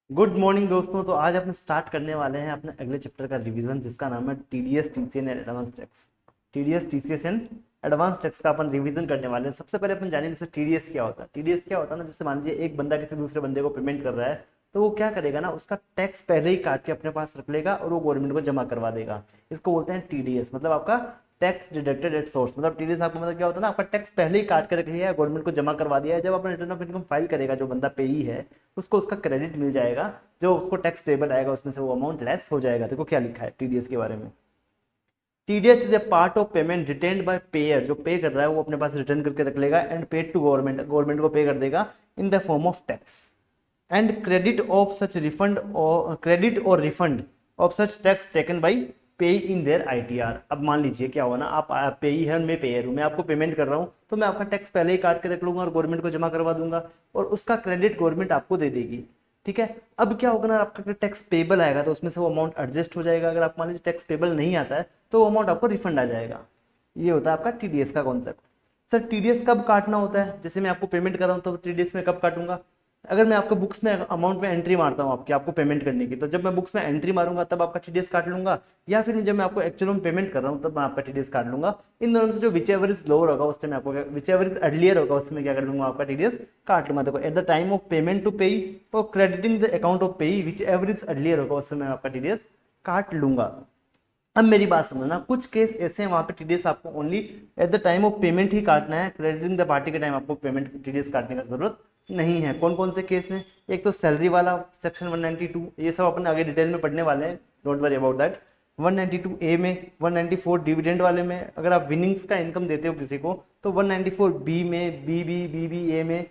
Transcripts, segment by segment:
Good morning दोस्तों। तो आज अपन स्टार्ट करने वाले हैं अपने अगले चैप्टर का रिवीजन, जिसका नाम है TDS TCS and advance tax. TDS TCS and advance tax का अपन रिवीजन करने वाले हैं। सबसे पहले अपन जानेंगे जैसे टीडीएस क्या होता है। टीडीएस क्या होता है ना, जैसे मान लीजिए एक बंदा किसी दूसरे बंदे को पेमेंट कर रहा है, तो वो क्या करेगा ना, उसका टैक्स पहले ही काट के अपने पास रख लेगा और वो गवर्नमेंट को जमा करवा देगा। इसको बोलते हैं टीडीएस, मतलब आपका टैक्स डिडक्टेड एट सोर्स। मतलब टीडीएस आपको मतलब क्या होता है ना, आपका टैक्स पहले ही काट के रख लिया है, गवर्नमेंट को जमा करवा दिया है। जब अपना रिटर्न ऑफ इनकम फाइल करेगा जो बंदा पेई है, उसको उसका क्रेडिट मिल जाएगा। जो उसको टैक्स पेबल आएगा उसमें से वो अमाउंट लेस हो जाएगा। देखो क्या लिखा है टीडीएस के बारे में। TDS is a part of payment retained bye pair. जो पे कर रहा है वो अपने पास रिटर्न करके रख लेगा and paid to government, government को पे कर देगा in the form of tax and credit of such refund और क्रेडिट और refund of such tax taken by pay in there ITR. अब मान लीजिए क्या हुआ ना, आप पेई है और मैं पेयर हूँ, मैं आपको पेमेंट कर रहा हूँ, तो मैं आपका टैक्स पहले ही काट के रख लूंगा और गवर्नमेंट को जमा करवा दूंगा और उसका क्रेडिट गवर्नमेंट आपको दे देगी। ठीक है। अब क्या होगा ना, आपका टैक्स पेबल आएगा तो उसमें से वो अमाउंट एडजस्ट हो जाएगा। अगर आप मान लीजिए टैक्स पेबल नहीं आता है तो वो अमाउंट आपको रिफंड आ जाएगा। ये होता है आपका टीडीएस का कॉन्सेप्ट। सर टीडीएस कब काटना होता है? जैसे मैं आपको पेमेंट कर रहा हूँ तो टीडीएस में कब काटूंगा? अगर मैं आपको बुक्स में अमाउंट में एंट्री मारता हूँ आपकी, आपको पेमेंट करने की, तो जब मैं बुक्स में एंट्री मारूंगा तब आपका टीडीएस काट लूंगा, या फिर जब मैं आपको एक्चुअल में पेमेंट कर रहा हूँ तब मैं आपका टीडीएस काट लूंगा। इन दोनों से जो विच एवर इज लोअर होगा उस टाइम आपको, विच एवर इज अर्लियर होगा उसमें क्या कर लूंगा, आपका टीडीएस काट लूंगा। देखो, at the time of payment to payee और क्रेडिटिंग द अकाउंट ऑफ पेई, विच एवर इज अर्लियर होगा उसमें मैं आपका टीडीएस काट लूंगा। अब मेरी बात समझना, कुछ केस ऐसे हैं वहां पे टीडीएस आपको only at the time of payment ही काटना है, क्रेडिटिंग द पार्टी के टाइम आपको पेमेंट टीडीएस काटने की जरूरत नहीं है। कौन कौन से केस हैं? एक तो सैलरी वाला सेक्शन 192, ये सब अपन आगे डिटेल में पढ़ने वाले हैं, डोंट वरी अबाउट दैट। 192 ए में, 194 डिविडेंड वाले में, अगर आप विनिंग्स का इनकम देते हो किसी को तो 194 बी में, बी ए में,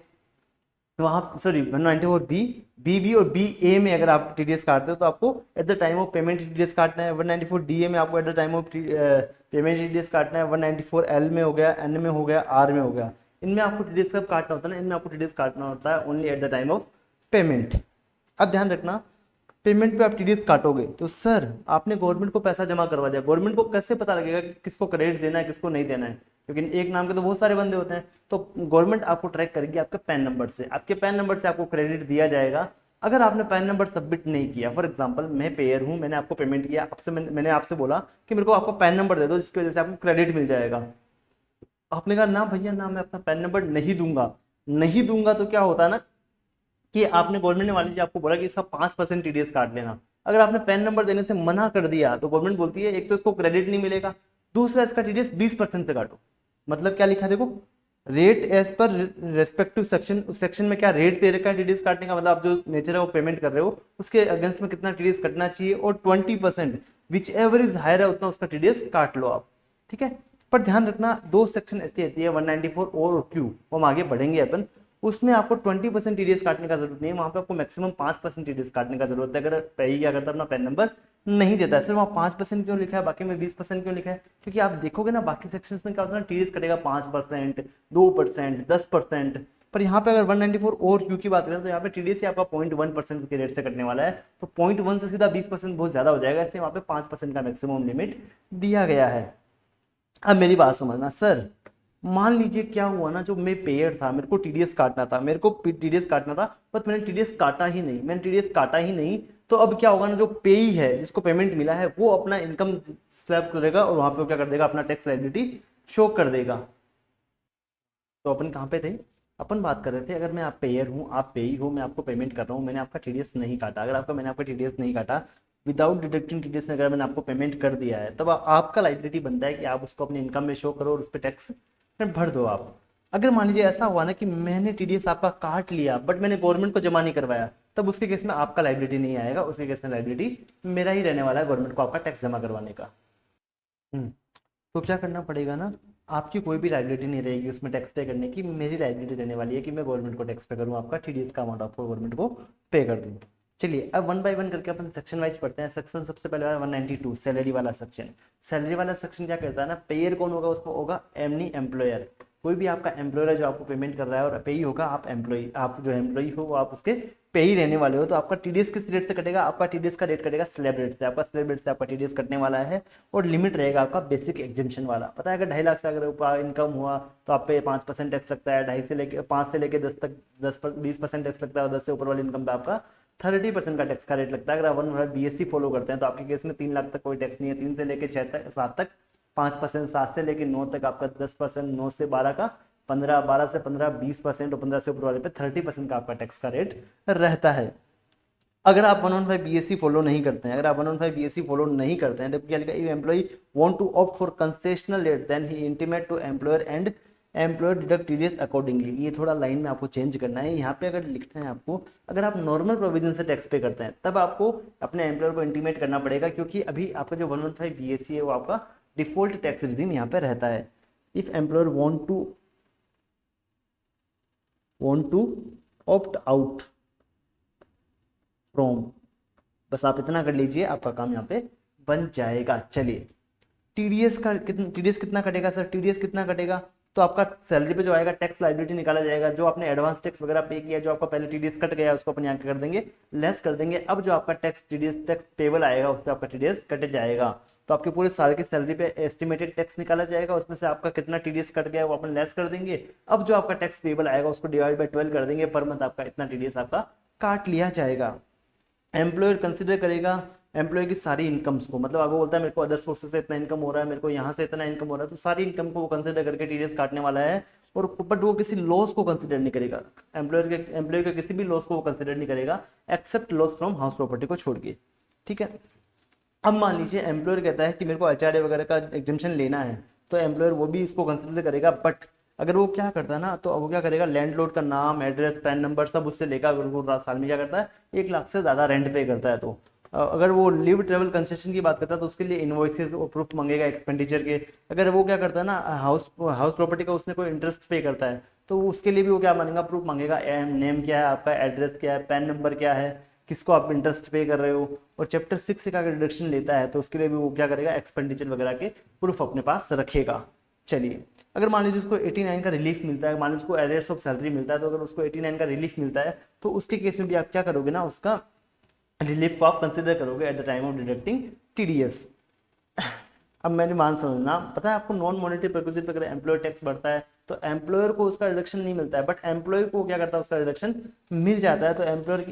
वहां सॉरी 194 बी और बी ए में अगर आप टीडीएस काटते हो तो आपको eight the time of payment TDS काटना है। 194 डी ए में आपको eight the time of payment TDS काटना है। 194 एल में हो गया, एन में हो गया, आर में हो गया। इनमें आपको टीडीएस कब काटना होता है ना, इनमें आपको टीडीएस काटना होता है only at the time of payment. अब ध्यान रखना, पेमेंट पे आप टीडीएस काटोगे तो सर आपने गवर्नमेंट को पैसा जमा करवा दिया, गवर्नमेंट को कैसे पता लगेगा कि किसको क्रेडिट देना है किसको नहीं देना है? क्योंकि एक नाम के तो बहुत सारे बंदे होते हैं। तो गवर्नमेंट आपको ट्रैक करेगी आपके पैन नंबर से, आपके पैन नंबर से आपको क्रेडिट दिया जाएगा। अगर आपने पैन नंबर सबमिट नहीं किया, फॉर एग्जांपल मैं पेयर हूं, मैंने आपको पेमेंट किया, आपसे मैंने आपसे बोला कि मेरे को आपका पैन नंबर दे दो जिसकी वजह से आपको क्रेडिट मिल जाएगा। आपने कहा ना भैया ना, मैं अपना पैन नंबर नहीं दूंगा। नहीं दूंगा तो क्या होता है ना, कि आपने गवर्नमेंट ने मान लीजिए आपको बोला कि इसका 5% टीडीएस काट लेना। अगर आपने पैन नंबर देने से मना कर दिया तो गवर्नमेंट बोलती है एक तो इसको क्रेडिट नहीं मिलेगा, दूसरा इसका टीडीएस 20% से काटो। मतलब क्या लिखा है देखो, rate as per respective section. उस सेक्शन में क्या रेट दे रखा है टीडीएस काटने का, मतलब आप जो नेचर है वो पेमेंट कर रहे हो उसके अगेंस्ट में कितना टीडीएस कटना चाहिए, और 20% विच एवर इज हायर है उतना उसका टीडीएस काट लो आप। ठीक है। पर ध्यान रखना, दो सेक्शन ऐसी आती है 194 और क्यू, वो हम आगे बढ़ेंगे अपन। उसमें आपको 20% टीडीएस काटने का जरूरत नहीं है, वहां पे आपको मैक्सिमम 5% टीडीएस काटने का जरूरत है। अगर पे क्या करता है अपना पैन नंबर नहीं देता है। सिर्फ वहाँ 5% क्यों लिखा है, बाकी में 20% क्यों लिखा है? क्योंकि आप देखोगे ना बाकी सेक्शंस में क्या होता है ना, टीडीएस कटेगा 5%, 2%, 10%। पर यहाँ पे अगर 194 और क्यू की बात करें तो यहाँ पे टीडीएस आपका 0.1% के रेट से कटने वाला है। तो 0.1 से सीधा 20% बहुत ज्यादा हो जाएगा, इसलिए वहाँ पे 5% का मैक्सिमम लिमिट दिया गया है। अब मेरी बात समझना सर, मान लीजिए क्या हुआ ना, जो मैं पेयर था, मेरे को टीडीएस काटना था, मेरे को टीडीएस काटना था, पर मैंने टीडीएस काटा ही नहीं, मैंने टीडीएस काटा ही नहीं। तो अब क्या होगा ना, जो पेई है जिसको पेमेंट मिला है वो अपना इनकम स्लैब करेगा और वहां पे क्या कर देगा, अपना टैक्स लायबिलिटी शो कर देगा। तो अपन कहाँ पे थे? अपन बात कर रहे थे, अगर मैं आप पेयर हूँ, आप पेई हो, मैं आपको पेमेंट कर रहा हूँ, मैंने आपका टीडीएस नहीं काटा। अगर आपका मैंने आपका टीडीएस नहीं काटा, विदाउट डिडक्टिंग टीडीएस, अगर मैंने आपको पेमेंट कर दिया है, तब आपका लाइबिलिटी बनता है कि आप उसको अपनी इनकम में शो करो और उस पर टैक्स भर दो आप। अगर मान लीजिए ऐसा हुआ ना कि मैंने टीडीएस आपका काट लिया बट मैंने गवर्नमेंट को जमा नहीं करवाया, तब उसके केस में आपका लाइबिलिटी नहीं आएगा, उसके केस में लाइबिलिटी मेरा ही रहने वाला है, गवर्नमेंट को आपका टैक्स जमा करवाने का। हम्म। तो क्या करना पड़ेगा ना, आपकी कोई भी लाइबिलिटी नहीं रहेगी उसमें टैक्स पे करने की। मेरी लाइबिलिटी रहने वाली है कि मैं गवर्नमेंट को टैक्स पे करूँ, आपका टीडीएस का अमाउंट आपको गवर्नमेंट को पे कर दूँ। चलिए अब वन बाय वन करके अपन सेक्शन वाइज पढ़ते हैं। सेक्शन सबसे पहले 192 सैलरी वाला सेक्शन। सैलरी वाला सेक्शन क्या करता है ना, पेयर कौन होगा उसमें होगा एमनी एम्प्लॉयर। कोई भी आपका एम्प्लॉयर है जो आपको पेमेंट कर रहा है, और पेई होगा आप एम्प्लॉई, आप जो एम्प्लॉई हो वो आप उसके पे ही रहने वाले हो। तो आपका टीडीएस किस रेट से कटेगा? आपका टीडीएस का रेट कटेगा स्लैब रेट से, आपका स्लैब रेट से आपका टीडीएस कटने वाला है। और लिमिट रहेगा आपका बेसिक एग्जिबिशन वाला। पता है अगर 2.5 लाख से अगर ऊपर इनकम हुआ तो आप पे 5% टैक्स लगता है, 2.5 से लेके 5 से लेके 10 तक 20% टैक्स लगता है, और 10 से ऊपर वाली इनकम पे आपका 30% का टैक्स का रेट लगता है। अगर आप 115 BSc फॉलो करते हैं तो आपके केस में 3 लाख तक कोई टैक्स नहीं है, 3 से लेके 6 तक 7 तक 5%, 7 से लेके 9 तक आपका 10%, 9 से 12 का 15, 12 से 15 20%, और 15 से ऊपर वाले पे 30% का आपका टैक्स का रेट रहता है। अगर आप 115 BSc फॉलो नहीं करते हैं, अगर आप 115 BSc फॉलो नहीं करते हैं तो क्या लिखा है, if employee want to opt for concessional rate then he intimate to employer and employer deduct TDS accordingly. ये थोड़ा लाइन में आपको चेंज करना है। यहाँ पे अगर लिखना है आपको, अगर आप नॉर्मल प्रोविजन से टैक्स पे करते हैं तब आपको अपने एम्प्लॉयर को इंटीमेट करना पड़ेगा, क्योंकि अभी आपका जो 115 BSc है वो आपका डिफॉल्ट टैक्स रिजीम यहाँ पे रहता है। If employer want to opt out from, बस आप इतना कर लीजिए, आपका काम यहाँ पे बन जाएगा। चलिए टीडीएस कितना कटेगा सर, टीडीएस कितना कटेगा, तो आपका सैलरी पे जो आएगा टैक्स लाइबिलिटी निकाला जाएगा, जो आपने एडवांस टैक्स वगैरह पे किया, जो आपका पहले टीडीएस कट गया उसको अपन यहाँ कर देंगे, लेस कर देंगे। अब जो आपका टैक्स टीडीएस टैक्स पेबल आएगा उस पर आपका टीडीएस कट जाएगा। तो आपके पूरे साल की सैलरी पे एस्टिमेटेड टैक्स निकाला जाएगा, उसमें से आपका कितना टीडीएस कट गया वो अपन लेस कर देंगे। अब जो आपका टैक्स पेबल आएगा उसको डिवाइड बाय 12 कर देंगे, पर मंथ आपका इतना टीडीएस आपका काट लिया जाएगा। एम्प्लॉयर कंसिडर करेगा एम्प्लॉय की सारी इनकम्स को, मतलब आपको बोलता है मेरे को अदर सोर्सेज से इतना इनकम हो रहा है, मेरे को यहाँ से इतना इनकम हो रहा है, तो सारी इनकम को वो कंसिडर करके टीडीएस काटने वाला है। और बट वो किसी लॉस को कंसिडर नहीं करेगा, एम्प्लॉय के किसी भी लॉस को वो कंसिडर नहीं करेगा except loss from house property को छोड़ के। ठीक है, अब मान लीजिए एम्प्लॉयर कहता है कि मेरे को एचआरए वगैरह का एग्जेम्पशन लेना है, तो एम्प्लॉयर वो भी इसको कंसिडर करेगा। बट अगर वो क्या करता है ना, तो वो क्या करेगा, लैंडलॉर्ड का नाम, एड्रेस, पैन नंबर सब उससे लेकर, अगर वो साल में क्या करता है 1 लाख से ज़्यादा रेंट पे करता है, तो अगर वो लिव ट्रेवल कंसेशन की बात करता है तो उसके लिए इन्वॉइसेस और प्रूफ मांगेगा एक्सपेंडिचर के। अगर वो क्या करता है ना, हाउस प्रॉपर्टी का उसने कोई इंटरेस्ट पे करता है तो उसके लिए भी वो क्या मांगेगा, प्रूफ मांगेगा, नेम क्या है आपका, एड्रेस क्या है, पैन नंबर क्या है, किसको आप इंटरेस्ट पे कर रहे हो। और चैप्टर 6 से अगर डिडक्शन लेता है तो उसके लिए भी वो क्या करेगा, एक्सपेंडिचर वगैरह के प्रूफ अपने पास रखेगा। चलिए, अगर मान लीजिए उसको 89 का रिलीफ मिलता है, मान लीजिए उसको एरियर्स ऑफ सैलरी मिलता है, तो अगर उसको 89 का रिलीफ मिलता है तो उसके केस में भी आप क्या करोगे ना, उसका रिलीफ को आप कंसिडर करोगे eight the time of deducting TDS. अब मैंने मान समझना, पता है आपको नॉन मॉनेटरी परक्विजिट पे अगर एम्प्लॉयर टैक्स बढ़ता है तो एम्प्लॉयर को उसका रिडक्शन नहीं मिलता है, बट एम्प्लॉय को क्या करता है, उसका रिडक्शन मिल जाता है। तो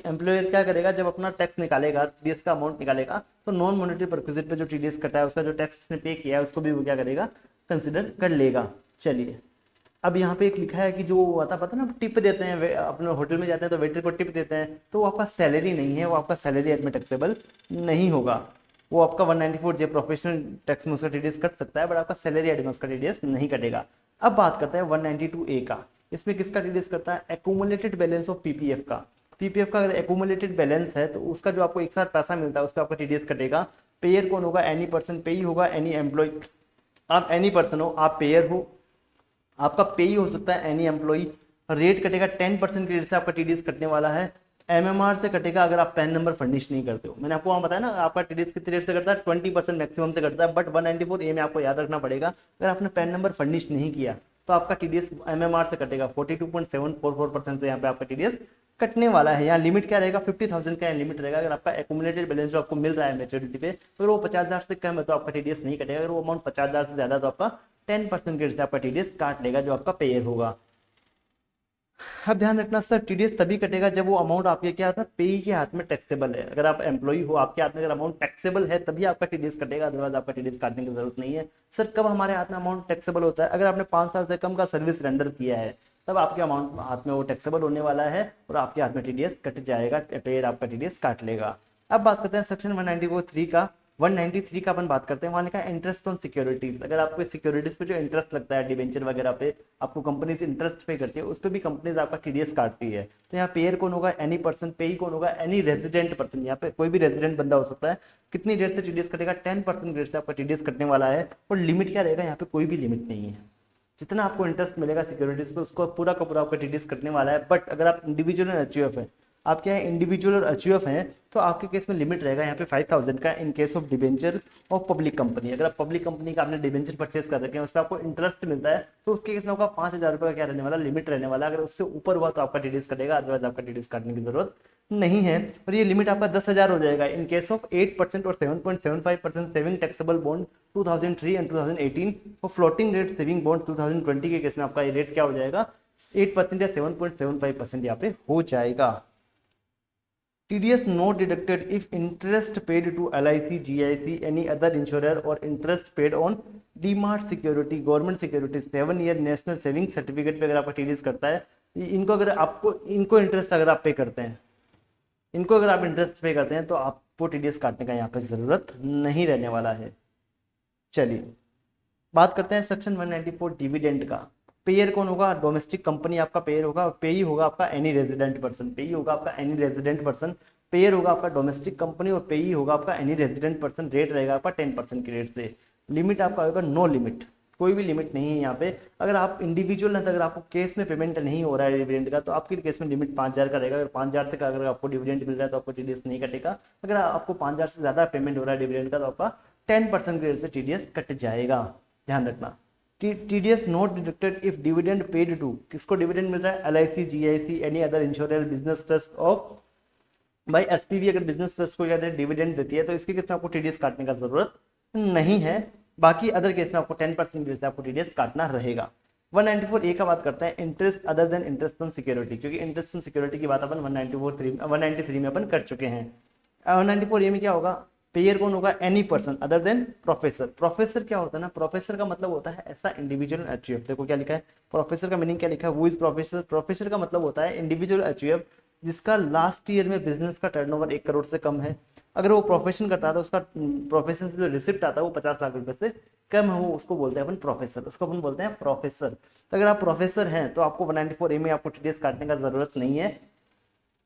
एम्प्लॉयर क्या करेगा, जब अपना टैक्स निकालेगा, टीडीएस का अमाउंट निकालेगा, तो नॉन मॉनेटरी परक्विजिट पे जो टीडीएस कटा है उसका जो टैक्स उसने पे किया है उसको भी वो क्या करेगा, कंसिडर कर लेगा। चलिए, अब यहाँ पे एक लिखा है कि जो आता पता ना टिप देते हैं, अपने होटल में जाते हैं तो वेटर को टिप देते हैं, तो वो आपका सैलरी नहीं है, वो आपका सैलरी एड में टैक्सेबल नहीं होगा। वो आपका 194J प्रोफेशनल टैक्स में उसका टीडीएस कट सकता है, बट आपका सैलरी एड में उसका टीडीएस नहीं कटेगा। अब बात करते हैं 192A का। इसमें किसका टीडीएस करता है, एक्यूमुलेटेड बैलेंस ऑफ पीपीएफ का। पीपीएफ का अगर एक्यूमुलेटेड बैलेंस है तो उसका जो आपको एक साथ पैसा मिलता है उस पर आपका टीडीएस कटेगा। पेयर कौन होगा, एनी पर्सन पेई होगा, एनी एम्प्लॉय, आप एनी पर्सन हो, आप पेयर हो, आपका पे ही हो सकता है, एनी एम्प्लॉई। रेट कटेगा 10% के रेट से आपका टीडीएस कटने वाला है। एमएमआर से कटेगा अगर आप पैन नंबर फर्निश नहीं करते हो। मैंने आपको वहाँ बताया ना आपका टीडीएस कितने रेट से करता है, 20% मैक्सिमम से करता है, बट 194A में आपको याद रखना पड़ेगा अगर आपने पैन नंबर फर्निश नहीं किया तो आपका टीडीएस एमएमआर से कटेगा 42.744% से यहाँ पे आपका टीडीएस कटने वाला है। यहाँ लिमिट क्या रहेगा, 50,000 का लिमिट रहेगा। अगर आपका एक्यूमुलेटेड बैलेंस जो आपको मिल रहा है मैच्योरिटी पे, अगर वो 50,000 से कम है तो आपका टीडीएस नहीं कटेगा, अगर वो अमाउंट 50,000 से ज्यादा तो आपका 10% के रेट से आपका टीडीएस काट लेगा जो आपका पेयर होगा। अब ध्यान रखना सर, टीडीएस तभी कटेगा जब वो अमाउंट आपके क्या था, पेई के हाथ में टैक्सेबल है। अगर आप एम्प्लॉई हो, आपके हाथ में अगर अमाउंट टैक्सेबल है तभी आपका टीडीएस कटेगा, अदरवाइज आपका टीडीएस काटने की जरूरत नहीं है। सर कब हमारे हाथ में अमाउंट टैक्सेबल होता है, अगर आपने 5 साल से कम का सर्विस रेंडर किया है तब आपके अमाउंट हाथ में वो टैक्सेबल होने वाला है और आपके हाथ में टीडीएस कट जाएगा, पेयर आपका टीडीएस काट लेगा। अब बात करते हैं सेक्शन 193 का। 193 का अपन बात करते हैं, वहाँ लिखा है इंटरेस्ट ऑन सिक्योरिटीज। अगर आपको सिक्योरिटीज पे जो इंटरेस्ट लगता है, डिबेंचर वगैरह पे आपको कंपनीज इंटरेस्ट पे करती है, उस पर भी कंपनीज आपका टीडीएस काटती है। तो यहाँ पेयर कौन होगा, एनी पर्सन, पेई कौन होगा, एनी रेजिडेंट पर्सन। यहाँ पे कोई भी रेजिडेंट बंदा हो सकता है। कितनी रेट से टीडीएस कटेगा, 10% रेट से आपका टीडीएस कटने वाला है। और लिमिट क्या रहेगा, यहाँ पे कोई भी लिमिट नहीं है। जितना आपको इंटरेस्ट मिलेगा सिक्योरिटीज पे उसको पूरा का पूरा आपका टीडीएस कटने वाला है। बट अगर आप इंडिविजुअल और एचयूएफ है, आप क्या है इंडिविजुअल और एचयूएफ हैं, तो आपके केस में लिमिट रहेगा यहाँ पे 5,000 का इन case of debenture of public company. अगर आप पब्लिक कंपनी का आपने डिबेंचर परचेस कर रखे हैं, उस पर आपको इंटरेस्ट मिलता है, तो उसके केस में आपका 5,000 रुपये का क्या रहने वाला, लिमिट रहने वाला। अगर उससे ऊपर हुआ तो आपका टीडीएस कटेगा, अदरवाइज आपका टीडीएस काटने की जरूरत नहीं है। और ये लिमिट आपका 10,000 हो जाएगा इन केस ऑफ 8% और 7.75% सेविंग टैक्सेबल बॉन्ड 2003 एंड 2018 और फ्लोटिंग रेट सेविंग बॉन्ड 2020 के केस में आपका ये रेट क्या हो जाएगा, 8% या 7.75% यहाँ पे हो जाएगा। TDS not deducted if interest paid to LIC, GIC, any other insurer or interest paid on DMart security, government security, 7 year national saving certificate पे अगर आपका TDS करता है, इनको अगर आपको इनको इंटरेस्ट अगर आप पे करते हैं, इनको अगर आप इंटरेस्ट पे करते हैं तो आपको TDS काटने का यहाँ पे जरूरत नहीं रहने वाला है। चलिए बात करते हैं सेक्शन 194 डिविडेंड का। पेयर कौन होगा? डोमेस्टिक कंपनी आपका पेयर होगा। पेई होगा आपका एनी रेजिडेंट पर्सन। पेई होगा आपका एनी रेजिडेंट पर्सन। पेयर होगा आपका डोमेस्टिक कंपनी और पेई होगा आपका एनी रेजिडेंट पर्सन। रेट रहेगा आपका 10% की रेट से। लिमिट आपका होगा नो लिमिट, कोई भी लिमिट नहीं है यहाँ पे। अगर आप इंडिविजुअल हैं तो अगर आपको केस में पेमेंट नहीं हो रहा है डिविडेंड का तो आपके केस में लिमिट 5,000 का रहेगा। अगर 5,000 तक अगर आपको डिविडेंड मिल रहा है तो आपको TDS नहीं कटेगा। अगर आपको 5,000 से ज्यादा पेमेंट हो रहा है डिविडेंड का तो आपका 10% की रेट से TDS कट जाएगा। ध्यान रखना। TDS not deducted if dividend paid to, किसको डिविडेंड मिल रहा है? LIC, GIC, any other insurance business trust of, भाई SPV अगर बिजनेस ट्रस्ट को अगर डिविडेंड देती है तो इसके केस में आपको TDS काटने का जरूरत नहीं है। बाकी अदर केस में आपको 10% की आपको TDS काटना रहेगा। 194A का बात करते हैं, interest other than interest on security, क्योंकि इंटरेस्ट ऑन सिक्योरिटी की बात अपन 193 में अपन कर चुके हैं। 194A में क्या होगा? पेयर कौन होगा? Any person other then professor. Professor क्या होता है ना, प्रोफेसर का मतलब होता है ऐसा इंडिविजुअल एचयूएफ। देखो क्या लिखा है, प्रोफेसर का मीनिंग क्या लिखा है, हु इज प्रोफेसर। प्रोफेसर का मतलब होता है इंडिविजुअल एचयूएफ जिसका लास्ट ईयर में बिजनेस का टर्नओवर 1 करोड़ से कम है। अगर वो प्रोफेशन करता है तो उसका प्रोफेशन से जो रिसिप्ट आता है वो 50 लाख रुपए से कम है, वो उसको बोलते हैं अपन प्रोफेसर, उसको अपन बोलते हैं प्रोफेसर। तो अगर आप प्रोफेसर हैं तो आपको 194A में आपको TDS काटने का जरूरत नहीं है।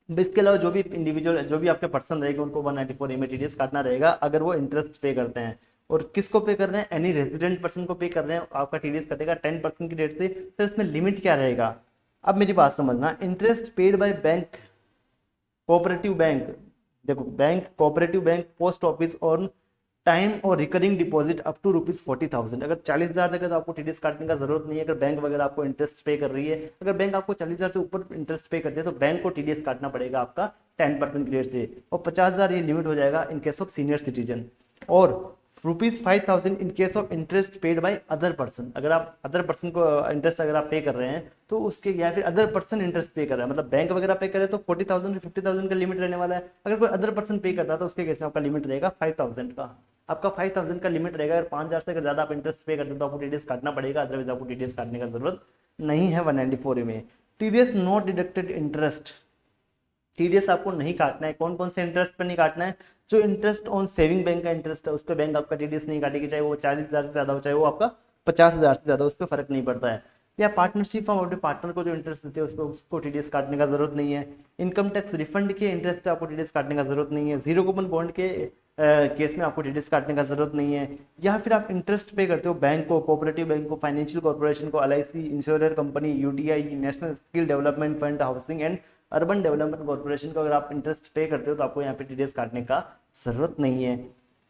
इसके अलावा जो भी इंडिविजुअल जो भी आपके पर्सन रहेंगे उनको 194A में TDS काटना रहेगा अगर वो इंटरेस्ट पे करते हैं। और किसको पे कर रहे हैं? एनी रेजिडेंट पर्सन को पे कर रहे हैं, आपका TDS कटेगा 10% की रेट से। तो इसमें लिमिट क्या रहेगा? अब मेरी बात समझना, interest paid by bank, cooperative bank, देखो bank, cooperative bank, post office or time or recurring deposit up to ₹40,000। अगर 40,000 तक है तो आपको TDS काटने का जरूरत नहीं है। अगर बैंक वगैरह आपको इंटरेस्ट पे कर रही है, अगर बैंक आपको 40,000 से ऊपर इंटरेस्ट पे करती है तो बैंक को TDS काटना पड़ेगा आपका 10% की रेट से। और 50,000 ये लिमिट हो जाएगा इन केस ऑफ सीनियर सिटीजन, और ₹5,000 इन case of interest paid by other person. अगर आप अदर पर्सन को इंटरेस्ट अगर आप पे कर रहे हैं तो उसके, या फिर अदर पर्सन इंटरेस्ट पे कर रहा है, मतलब बैंक वगैरह पे करे तो 40,000 50,000 का लिमिट रहने वाला है। अगर कोई अदर पर्सन पे करता है तो उसके केस में आपका लिमिट रहेगा 5,000 का। आपका 5,000 का लिमिट रहेगा। अगर 5,000 से अगर ज्यादा आप इंटरेस्ट पे करते हो तो आपको TDS काटना पड़ेगा, अदरवाइज आपको TDS काटने का जरूरत नहीं है 194A में। TDS not deducted interest, TDS आपको नहीं काटना है। कौन कौन से इंटरेस्ट पर नहीं काटना है? जो इंटरेस्ट ऑन सेविंग बैंक का इंटरेस्ट है उस पर बैंक आपका TDS नहीं काटेगी, चाहे वो 40,000 से ज्यादा हो चाहे वो आपका 50,000 से ज्यादा, उस पर फर्क नहीं पड़ता है। या पार्टनरशिप फॉर्म अपने पार्टनर को जो इंटरेस्ट देते हैं उस पर उसको TDS काटने का जरूरत नहीं है। इनकम टैक्स रिफंड के इंटरेस्ट पे आपको TDS काटने का जरूरत नहीं है। जीरो कूपन बॉन्ड के केस में आपको TDS काटने का जरूरत नहीं है। या फिर आप इंटरेस्ट पे करते हो बैंक को, कोऑपरेटिव बैंक को, फाइनेंशियल कॉर्पोरेशन को, LIC, insurer company, UTI, national skill development fund, housing and urban development corporation को अगर आप इंटरेस्ट पे करते हो तो आपको यहाँ पे TDS काटने का जरूरत नहीं है।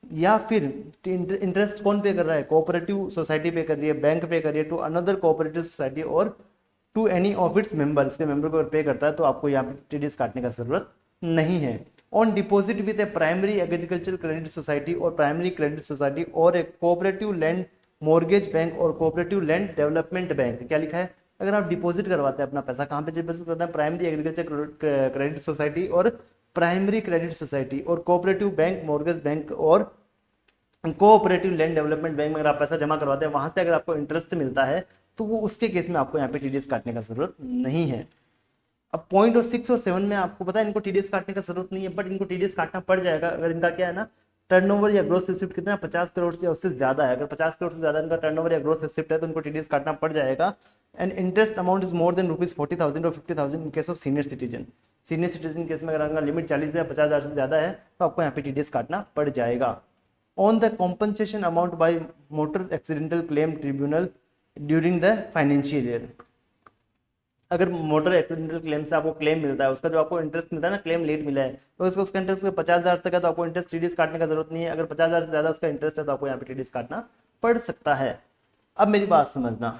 या फिर इंटरेस्ट कौन पे कर रहा है? कोऑपरेटिव सोसाइटी पे कर रही है, बैंक पे कर रही है टू अनदर कोऑपरेटिव सोसाइटी और to any of its member, इसके मेंबर को पे करता है तो आपको यहाँ पे TDS काटने का जरूरत नहीं है। On deposit with A primary agriculture credit society और प्राइमरी क्रेडिट सोसाइटी और एक कोऑपरेटिव लैंड मॉर्गेज बैंक और कोऑपरेटिव लैंड डेवलपमेंट बैंक, क्या लिखा है? अगर आप डिपॉजिट करवाते हैं अपना पैसा, कहाँ पे डिपॉजिट करते हैं? प्राइमरी एग्रीकल्चर क्रेडिट सोसाइटी और प्राइमरी क्रेडिट सोसाइटी और कोऑपरेटिव बैंक, मॉर्गेज बैंक और कोऑपरेटिव लैंड डेवलपमेंट बैंक में अगर आप पैसा जमा करवाते हैं, वहां से अगर आपको इंटरेस्ट मिलता है तो वो उसके केस में आपको यहाँ पे TDS काटने का जरूरत नहीं है। अब पॉइंट और 6 और 7 में आपको पता है इनको TDS काटने का जरूरत नहीं है, बट इनको TDS काटना पड़ जाएगा अगर इनका क्या है ना, टर्नओवर या ग्रोथ रिसिप्ट कितना 50 करोड़ से उससे ज्यादा है। अगर 50 करोड़ से ज्यादा इनका टर्नओवर या ग्रोथ रिसिप्ट है तो इनको TDS काटना पड़ जाएगा। And interest amount is more than ₹40,000 और 50,000 इन case of senior citizen. Senior citizen case में अगर लिमिट 40 या 50,000 से ज्यादा है तो आपको यहाँ पे TDS काटना पड़ जाएगा। On the compensation amount by motor accidental claim tribunal during the financial year, अगर मोटर एक्सीडेंटल क्लेम से आपको क्लेम मिलता है, उसका जो आपको इंटरेस्ट मिलता है ना, क्लेम लेट मिला है तो उसका इंटरेस्ट 50,000 तक है तो आपको इंटरेस्ट TDS काटने का जरूरत नहीं है। अगर 50,000 से ज्यादा उसका इंटरेस्ट है तो आपको यहाँ पे TDS काटना पड़ सकता है। अब मेरी बात समझना,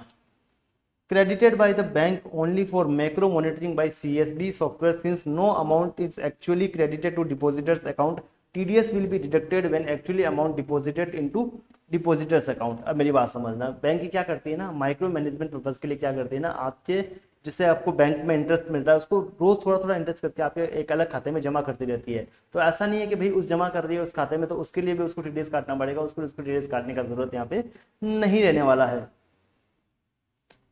credited by the bank only for macro monitoring by CSB software since no amount is actually credited to depositors account, TDS will be deducted when actually amount deposited into depositors account। अब मेरी बात समझना, bank क्या करती है ना, micro management purpose के लिए क्या करती है ना, आपके जिससे आपको बैंक में इंटरेस्ट मिल रहा है, उसको रोज थोड़ा थोड़ा इंटरेस्ट करके आपके एक अलग खाते में जमा करती रहती है। तो ऐसा नहीं है कि भाई उस जमा कर रही है उस खाते में तो उसके लिए भी उसको टीडीएस काटना पड़ेगा, उसको टीडीएस काटने का जरूरत यहाँ पे नहीं रहने वाला है।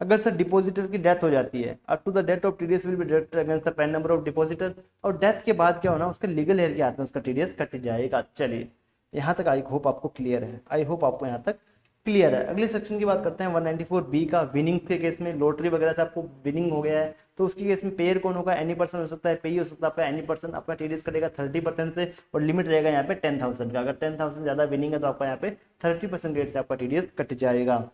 अगर सर डिपॉजिटर की डेथ हो जाती है, up to the death of TDS will be deducted against the PAN number of depositor, और डेथ के बाद क्या होना, उसके लीगल हेयर के हाथ में उसका टीडीएस कट जाएगा। चलिए यहाँ तक आई होप आपको क्लियर है, आई होप आपको यहाँ तक क्लियर है। अगले सेक्शन की बात करते हैं 194 बी का। विनिंग के केस में लॉटरी वगैरह से आपको विनिंग हो गया है तो उसके केस में पेयर कौन होगा, एनी पर्सन हो सकता है, पेई हो सकता है आपका एनी पर्सन। आपका टीडीएस कटेगा 30% से और लिमिट रहेगा यहाँ पे 10,000 का। अगर 10,000 ज्यादा विनिंग है तो आपका यहाँ पे 30% रेट से आपका टीडीएस कट जाएगा।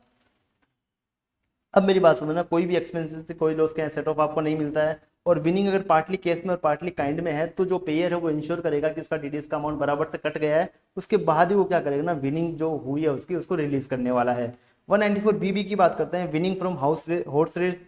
अब मेरी बात समझना, कोई भी एक्सपेंसेस से कोई लॉस का सेट ऑफ आपको नहीं मिलता है। और विनिंग अगर पार्टली केस में और पार्टली काइंड में है तो जो पेयर है वो इंश्योर करेगा कि उसका टीडीएस का अमाउंट बराबर से कट गया है, उसके बाद ही वो क्या करेगा ना, विनिंग जो हुई है उसकी उसको रिलीज करने वाला है। 194 बी की बात करते हैं, विनिंग फ्रॉम हॉर्स रेस,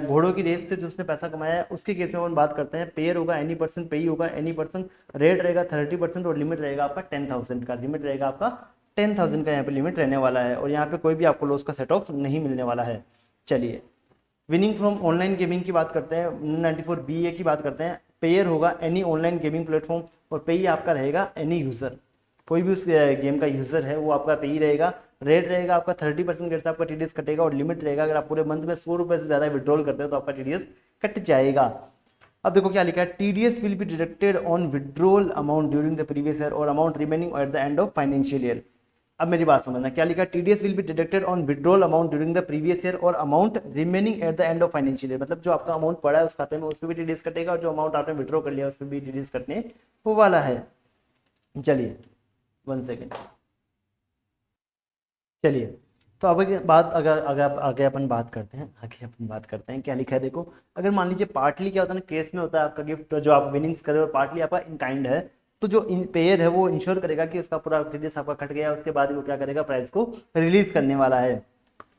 घोड़ों की रेस से जो उसने पैसा कमाया है उसके केस में अपन बात करते हैं। पेयर होगा एनी पर्सन, पेई होगा एनी पर्सन, रेट रहेगा 30% और लिमिट रहेगा आपका 10,000 का। लिमिट रहेगा आपका 10,000 का यहाँ पे लिमिट रहने वाला है और यहाँ पे कोई भी आपको लॉस का सेट ऑफ नहीं मिलने वाला है। चलिए विनिंग फ्रॉम ऑनलाइन गेमिंग की बात करते हैं, 94 बी की बात करते हैं। पेयर होगा एनी ऑनलाइन गेमिंग प्लेटफॉर्म और पेई आपका रहेगा एनी यूजर, कोई भी उस गेम का यूजर है वो आपका पेई रहेगा। रेट रहेगा आपका 30% रेट से आपका टीडीएस कटेगा और लिमिट रहेगा अगर आप पूरे मंथ में 100 रुपए से ज्यादा विड्रॉल करते हो तो आपका टीडीएस कट जाएगा। अब देखो क्या लिखा है, TDS will be deducted on withdrawal amount during the previous year or amount remaining at the end of financial year. अब मेरी बात समझना, क्या लिखा है, TDS will be deducted on withdrawal amount during the previous year or amount remaining at the end of financial year. मतलब जो आपका अमाउंट पड़ा है उस खाते में उस पर भी टीडीएस कटेगा और जो अमाउंट आपने विड्रॉ कर लिया उस पर भी टीडीएस कटने वाला है। चलिए 1 सेकेंड, चलिए तो अब बात अगर अगर आगे अपन बात करते हैं, आगे अपन बात करते हैं क्या लिखा है। देखो अगर मान लीजिए पार्टली क्या होता है ना, केस में होता है आपका गिफ्ट जो आप विनिंग्स करे और पार्टली आपका इन काइंड है, तो जो इन पेयर है वो इंश्योर करेगा कि उसका पूरा टीडीएस आपका कट गया, उसके बाद वो क्या करेगा, प्राइस को रिलीज करने वाला है।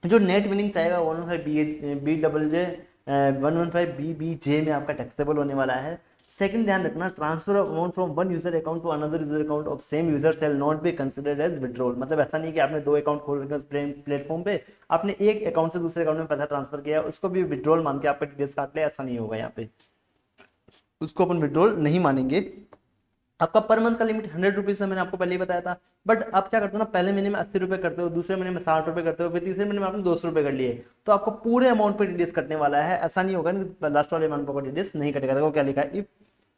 जो नेट विनिंग्स आएगा 115 बी में आपका टैक्सेबल होने वाला है। सेकंड ध्यान रखना, transfer of amount from one user account to another user account of same user shall not be considered as withdrawal. मतलब ऐसा नहीं कि आपने दो अकाउंट खोल रखे उस प्लेटफॉर्म पे, आपने एक अकाउंट से दूसरे अकाउंट में पैसा ट्रांसफर किया उसको भी विड्रॉल मान के आपका टीडीएस काट ले, ऐसा नहीं होगा यहाँ पे, उसको अपन विड्रॉल नहीं मानेंगे। आपका पर मंथ का लिमिट 100 रुपीज है, मैंने आपको पहले ही बताया था। बट आप क्या करते हो ना, पहले महीने में 80 रुपए करते हो, दूसरे महीने में 60 रुपए करते हो, फिर तीसरे महीने में आपने 200 रुपए कर लिए, तो आपको पूरे अमाउंट पे टीडीएस कटने वाला है। ऐसा नहीं होगा ना लास्ट वाले अमाउंट पर टीडीएस नहीं कटेगा। देखो क्या लिखा है, if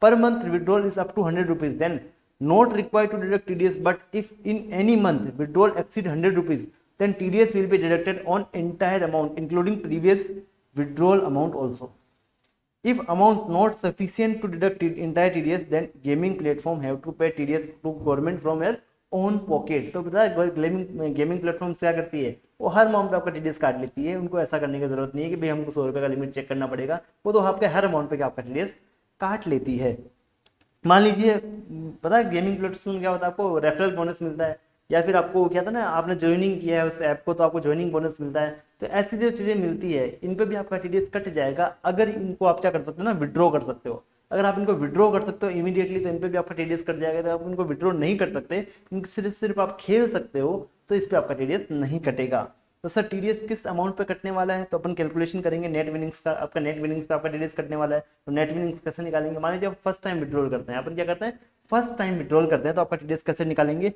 per month withdrawal is up to 100 rupees then not required to deduct TDS, but if in any month withdrawal exceed 100 rupees then TDS will be deducted on entire amount including previous withdrawal amount also. If amount not sufficient to deduct entire TDS then gaming platform have to pay TDS to government from their own pocket। तो पता है gaming platform क्या करती है, वो हर amount पे आपका TDS काट लेती है। उनको ऐसा करने की जरूरत नहीं है कि भाई हमको 100 रुपए का लिमिट चेक करना पड़ेगा, वो तो आपके हर अमाउंट पे आपका टीडीएस काट लेती है। मान लीजिए पता है गेमिंग प्लेटफॉर्म क्या होता है, आपको रेफरल बोनस मिलता है, या फिर आपको क्या था ना, आपने ज्वाइनिंग किया है उस ऐप को तो आपको ज्वाइनिंग बोनस मिलता है। तो ऐसी जो चीजें मिलती है इन पे भी आपका टीडीएस कट जाएगा अगर इनको आप क्या कर सकते हो ना, विड्रॉ कर सकते हो। अगर आप इनको विड्रॉ कर सकते हो इमीडिएटली तो इन पे भी आपका टीडीएस कट जाएगा। तो आप इनको विड्रॉ नहीं कर सकते, इनको सिर्फ आप खेल सकते हो तो इस पे आपका टीडीएस नहीं कटेगा। तो सर टीडीएस किस अमाउंट पे कटने वाला है, तो अपन कैलकुलेशन करेंगे नेट विनिंग्स का। आपका नेट विनिंग्स पे आपका टीडीएस कटने वाला है, तो नेट विनिंग्स कैसे निकालेंगे। मान लीजिए आप फर्स्ट टाइम विड्रॉल करते हैं, अपन क्या करते हैं फर्स्ट टाइम विड्रॉल करते हैं, तो आपका टीडीएस कैसे निकालेंगे,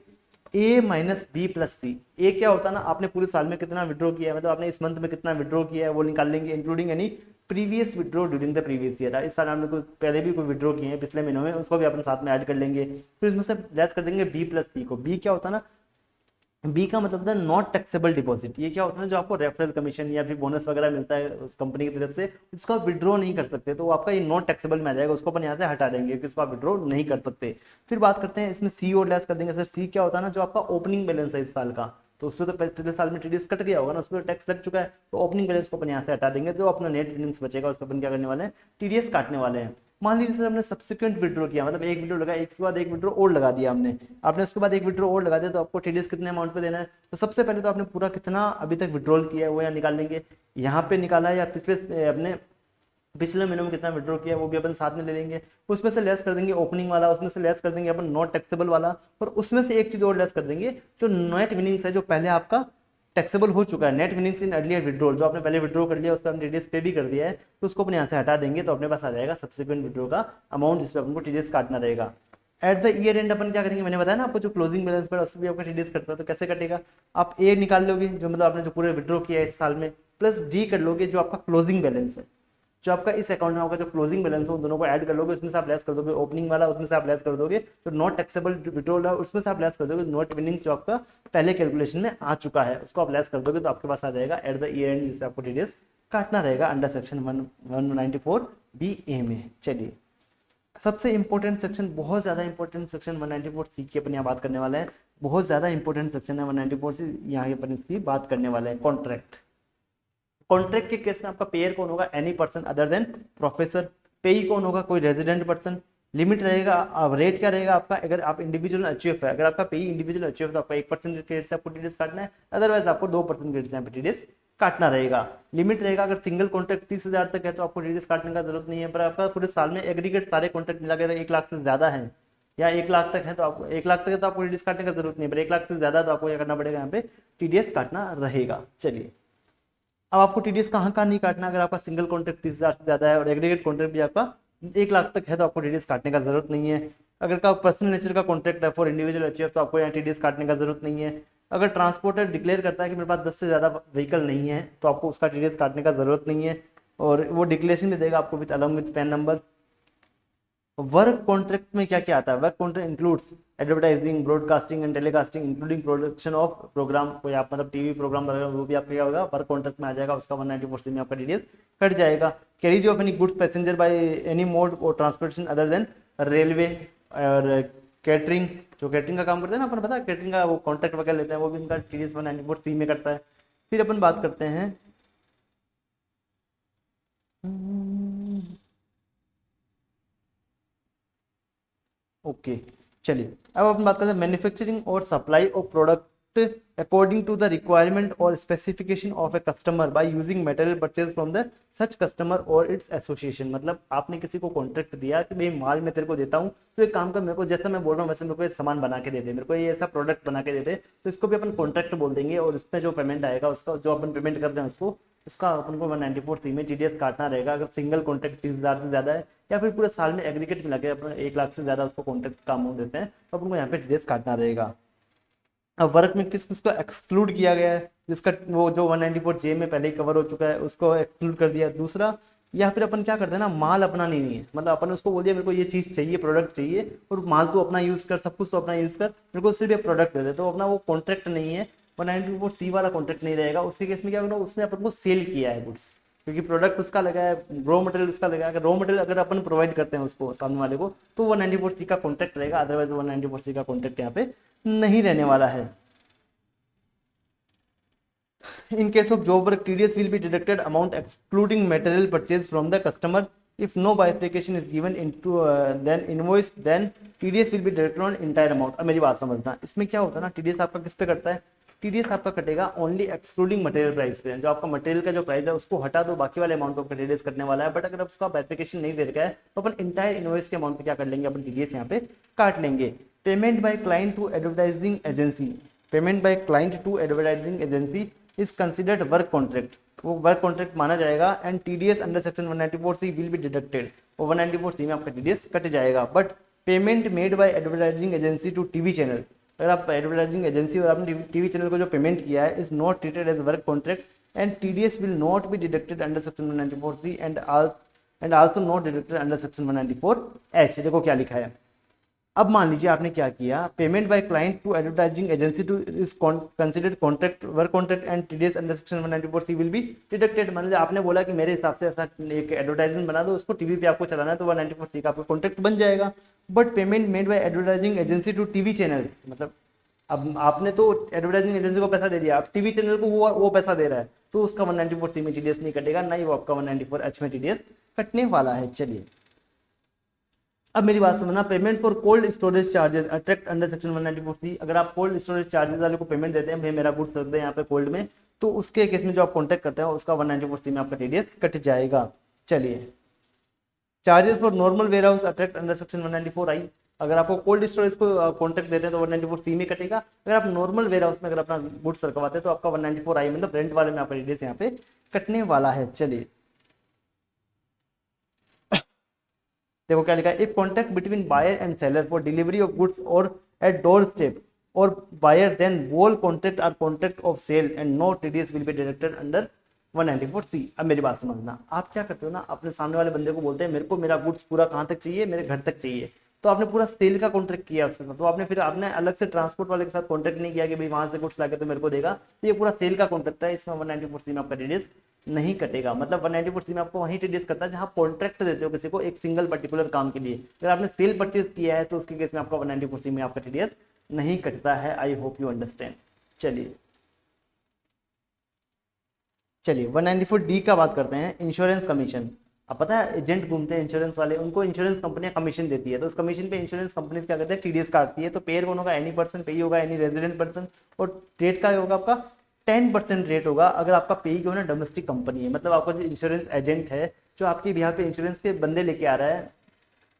ए माइनस बी प्लस सी। ए क्या होता है ना, आपने पूरे साल में कितना विड्रॉ किया है, मतलब आपने इस मंथ में कितना विड्रॉ किया है वो निकाल लेंगे, including any previous withdraw during the previous year. इस साल हमने कोई पहले भी कोई विड्रॉ किए हैं पिछले महीनों में, उसको भी अपन साथ में ऐड कर लेंगे। फिर इसमें से लेस कर देंगे बी प्लस सी को। बी क्या होता है ना, बी का मतलब होता है नॉट टैक्सेबल डिपॉजिट। ये क्या होता है जो आपको रेफरल कमीशन या फिर बोनस वगैरह मिलता है उस कंपनी की तरफ से, उसको आप विड्रॉ नहीं कर सकते, तो वो आपका ये नॉट टैक्सेबल में आ जाएगा, उसको अपन यहाँ से हटा देंगे क्योंकि उसको आप विड्रॉ नहीं कर सकते। फिर बात करते हैं इसमें सी और लेस कर देंगे। सर सी क्या होता है ना, जो आपका ओपनिंग बैलेंस है इस साल का, तो उसमें तो पिछले साल में टीडीएस कट गया होगा ना, उसमें टैक्स लग चुका है, तो ओपनिंग बैलेंस को अपन यहाँ से हटा देंगे, तो अपना नेट विनिंग्स बचेगा उस पर अपन क्या करने वाले हैं, टीडीएस काटने वाले हैं। मान लीजिए सर हमने सब्सिक्वेंट विड्रॉ किया, मतलब एक विड्रॉ लगा, एक के बाद एक विड्रॉ और लगा दिया हमने, आपने उसके बाद एक विड्रॉ और लगा दिया, तो आपको टीडीएस कितने अमाउंट पे देना है। तो सबसे पहले तो आपने पूरा कितना अभी तक विड्रॉल किया है वो यहाँ निकाल लेंगे, यहाँ पे निकाला है या अपने पिछले महीने में कितना विड्रॉ किया वो भी अपन साथ में ले लेंगे। उसमें से लेस कर देंगे ओपनिंग वाला, उसमें से लेस कर देंगे अपन नॉट टैक्सेबल वाला, और उसमें से एक चीज और लेस कर देंगे जो नेट विनिंग्स है, जो पहले आपका टैक्सेबल हो चुका है, net winnings in earlier withdrawal, जो आपने पहले विड्रॉ कर लिया उस पर हमने टीडीएस पे भी कर दिया है, तो उसको अपने यहाँ से हटा देंगे तो अपने पास आ जाएगा सब्सिक्वेंट विड्रॉ का अमाउंट जिसपे अपन को टीडीएस काटना रहेगा। एट द ईयर एंड अपन क्या करेंगे, मैंने बताया ना आपको, जो क्लोजिंग बैलेंस पर उसमें भी आपका टीडीएस कटता है, तो कैसे कटेगा, आप ए निकाल लोगे जो मतलब आपने जो पूरे विड्रॉ किया है इस साल में, प्लस डी कर लोगे जो आपका क्लोजिंग बैलेंस है, जो आपका इस अकाउंट में आपका जो क्लोजिंग बैलेंस है उन दोनों को ऐड कर लोगे, उसमें से आप लेस कर दोगे ओपनिंग वाला, उसमें से आप लेस कर दोगे तो नॉट टैक्सेबल विड्रॉल है उसमें से आप लेस कर दोगे नॉट विनिंग्स जो आपका पहले कैलकुलेशन में आ चुका है उसको आप लेस कर दोगे, तो आपके पास आ जाएगा एट द ईयर एंड जिसमें आपको टीडीएस काटना रहेगा अंडर सेक्शन 194 बी ए में। चलिए सबसे इंपॉर्टेंट सेक्शन, बहुत ज्यादा इंपॉर्टेंट सेक्शन 194 सी की अपन यहाँ बात करने वाले हैं, बहुत ज्यादा इंपॉर्टेंट सेक्शन है 194 सी, यहाँ अपन इसकी बात करने वाले हैं। कॉन्ट्रैक्ट, कॉन्ट्रैक्ट के केस में आपका पेयर कौन होगा, any person other then professor, पेई कौन होगा, कोई रेजिडेंट पर्सन, लिमिट रहेगा, अब रेट क्या रहेगा आपका, अगर आप इंडिविजुअल अचीव है, अगर आपका पेई इंडिविजुअल अचीव है तो आपका 1% के रेट से आपको टीडीएस काटना है, अदरवाइज आपको 2% के रेट से यहाँ पे टीडीएस काटना रहेगा। लिमिट रहेगा, अगर सिंगल कॉन्ट्रैक्ट 30,000 तक है तो आपको टीडीएस काटने का जरूरत नहीं है, पर आपका पूरे साल में एग्रीगेट सारे कॉन्ट्रैक्ट मिला कर 1 लाख से ज्यादा है या 1 लाख तक है तो आपको 1 लाख तक है तो आपको टीडीएस काटने का जरूरत नहीं है, पर 1 लाख से ज्यादा तो आपको क्या करना पड़ेगा, यहाँ पे टीडीएस काटना रहेगा। चलिए अब आपको टीडीएस कहाँ कहाँ नहीं काटना, अगर आपका सिंगल कॉन्ट्रैक्ट 30,000 से ज्यादा है और एग्रीगेट कॉन्ट्रैक्ट भी आपका 1 लाख तक है तो आपको टीडीएस काटने का जरूरत नहीं है। अगर का पर्सनल नेचर का कॉन्ट्रैक्ट है फॉर इंडिविजुअल अचीव तो आपको यहाँ टीडीएस काटने का जरूरत नहीं है। अगर ट्रांसपोर्टर डिक्लेयर करता है कि मेरे पास 10 से ज्यादा व्हीकल नहीं है तो आपको उसका टीडीएस काटने का जरूरत नहीं है, और वो डिक्लेरेशन भी देगा आपको with along with PAN number. Work contract में क्या क्या आता है, work contract includes advertising, broadcasting and telecasting including production of programme, कोई आप मतलब टीवी प्रोग्राम वगैरह वो भी आपका क्या होगा वर्क कॉन्ट्रैक्ट में आ जाएगा, उसका 194 में आपका डीडीएस कट जाएगा। Carries of any goods passenger by any mode और ट्रांसपोर्टेशन अदर देन रेलवे, और कैटरिंग, जो कैटरिंग का काम करते हैं ना अपन, पता है कैटरिंग का वो कॉन्ट्रैक्ट वगैरह लेते हैं वो भी इनका टीडीएस 194 में कटता है। फिर अपन बात करते हैं ओके चलिए अब अपन बात करते हैं manufacturing or supply of product according to the requirement or specification of a customer by using material purchase from the such customer or its association. मतलब आपने किसी को कॉन्ट्रैक्ट दिया कि भाई माल मैं तेरे को देता हूँ तो एक काम कर, मेरे को जैसा मैं बोल रहा हूँ वैसे मेरे को ये सामान बना के दे दे, मेरे को ये ऐसा प्रोडक्ट बना के दे दे, तो इसको भी अपन कॉन्ट्रैक्ट बोल देंगे, और इसमें जो पेमेंट आएगा उसका जो अपन पेमेंट कर रहे हैं उसको उसका अपन को 194 में टीडीएस काटना रहेगा। अगर सिंगल कॉन्ट्रैक्ट 30,000 से ज्यादा है या फिर पूरे साल में एग्रीगेट मिला के अपन 1 लाख से ज्यादा उसको कॉन्ट्रैक्ट का अमाउंट देते हैं तो अपन को यहाँ पे टीडीएस काटना रहेगा। अब वर्क में किस किस को एक्सक्लूड किया गया है, जिसका वो जो 194 में पहले ही कवर हो चुका है उसको एक्सक्लूड कर दिया। दूसरा, या फिर अपन क्या करते हैं ना, माल अपना नहीं है, मतलब अपन उसको बोल दिया मेरे को ये चीज चाहिए, प्रोडक्ट चाहिए और माल तो अपना यूज कर, सब कुछ तो अपना यूज कर, मेरे को सिर्फ ये प्रोडक्ट दे दे, तो अपना वो कॉन्ट्रैक्ट नहीं है, 194 वाला कॉन्ट्रैक्ट नहीं रहेगा। उसके केस में क्या होगा, उसने अपन को सेल किया है गुड्स, क्योंकि प्रोडक्ट उसका लगा है, रॉ मटेरियल उसका लगा है, रॉ मटेरियल अगर अपन प्रोवाइड करते हैं उसको सामने वाले को तो 194 का कॉन्ट्रैक्ट रहेगा, अदरवाइज 194 का कॉन्ट्रैक्ट यहाँ पे नहीं रहने वाला है। In case of job work, TDS will be deducted amount excluding material purchase from the customer. If no bifurcation is given into then invoice, then TDS will be deducted on entire amount. अब मेरी बात समझना, इसमें क्या होता है ना, TDS आपका किस पे करता है, TDS आपका कटेगा ओनली एक्सक्लूडिंग मटेरियल प्राइस पे, जो आपका मटेरियल का जो प्राइस है उसको हटा दो, बाकी वाले अमाउंट को TDS करने वाला है। बट अगर उसका बाइफिकेशन नहीं दे रखा है तो अपन इंटायर इनवॉइस के अमाउंट पे क्या कर लेंगे, अपन TDS यहाँ पे काट लेंगे। Payment by client to advertising agency, payment by client to advertising agency is considered work contract, वो वर्क कॉन्ट्रैक्ट माना जाएगा। And TDS under section 194 will be deducted, वो 194 में आपका टीडीएस कट जाएगा। But payment made by advertising agency to TV channel, अगर आप एडवर्टाइजिंग एजेंसी और आपने टीवी चैनल को जो पेमेंट किया है is not treated as work contract and TDS will not be deducted under section 194 and also not deducted under section 194 देखो क्या लिखा है। अब मान लीजिए आपने क्या किया, payment by client to advertising agency to is considered contract work contract and TDS under section 194 will be deducted. मान लीजिए आपने बोला कि मेरे हिसाब से ऐसा एक एडवर्टाइजमेंट बना दो, उसको टीवी पे आपको चलाना है तो 194 का आपका कॉन्ट्रैक्ट बन जाएगा। But payment made by advertising agency to TV channels, मतलब अब आपने तो एडवर्टाइजिंग एजेंसी को पैसा दे दिया, अब टीवी चैनल को वो पैसा दे रहा है तो उसका 194 में टीडीएस नहीं कटेगा, ना ही वो आपका 194 में टीडीएस कटने वाला है। चलिए अब मेरी बात समझना, payment for cold storage charges attract under section 194, अगर आप कोल्ड स्टोरेज चार्जेस वाले को पेमेंट देते हैं, भाई मेरा गुड्स रख दे यहाँ पे कोल्ड में, तो उसके केस में जो आप कॉन्टैक्ट करते हैं उसका 194 में आपका टीडीएस कट जाएगा। चलिए charges for normal ware house attract under section 194 आई, अगर आपको कोल्ड स्टोरेज को कॉन्ट्रैक्ट देते हैं तो 194C में कटेगा। अगर आप नॉर्मल वेयर हाउस में अगर अपना गुड्स रखवाते हैं तो आपका 194I मतलब रेंट वाले में आपका टीडीएस यहाँ पे कटने वाला है। चलिए देखो क्या लिखा है, if contract between buyer and seller for delivery of goods और एट डोर स्टेप और buyer then whole contract are contract of sale and no TDS will be deducted under 194C। अब मेरी बात समझना, आप क्या करते हो ना, अपने सामने वाले बंदे को बोलते हैं मेरे को मेरा गुड्स पूरा कहाँ तक चाहिए, मेरे घर तक चाहिए, तो आपने पूरा सेल का कॉन्ट्रैक्ट किया उसके साथ, तो आपने फिर आपने अलग से ट्रांसपोर्ट वाले के साथ कॉन्ट्रैक्ट नहीं किया कि भाई वहां से गुड्स लाके तो मेरे को देगा, तो ये पूरा सेल का कॉन्ट्रैक्ट है, इसमें 194C में आपका टीडीएस नहीं कटेगा। मतलब 194C में आपको वहीं टीडीएस करता है जहां कॉन्ट्रैक्ट देते हो किसी को एक सिंगल पर्टिकुलर काम के लिए। अगर आपने सेल परचेज किया है तो उसके केस में आपका 194C में आपका टीडीएस नहीं कटता है। I hope you understand. चलिए 194D का बात करते हैं, इंश्योरेंस कमीशन। अब पता है एजेंट घूमते हैं इंश्योरेंस वाले, उनको इंश्योरेंस कंपनियां कमीशन देती है, तो उस कमीशन पे इंश्योरेंस कंपनीज क्या करते हैं, टीडीएस काटती है। तो पेयर कौन होगा, एनी पर्सन पेई होगा, एनी रेजिडेंट पर्सन, और रेट का होगा आपका 10% रेट होगा अगर आपका पेई जो है ना डोमेस्टिक कंपनी है, मतलब आपका जो इंश्योरेंस एजेंट है जो आपके बिहार पे इंश्योरेंस के बंदे लेके आ रहा है,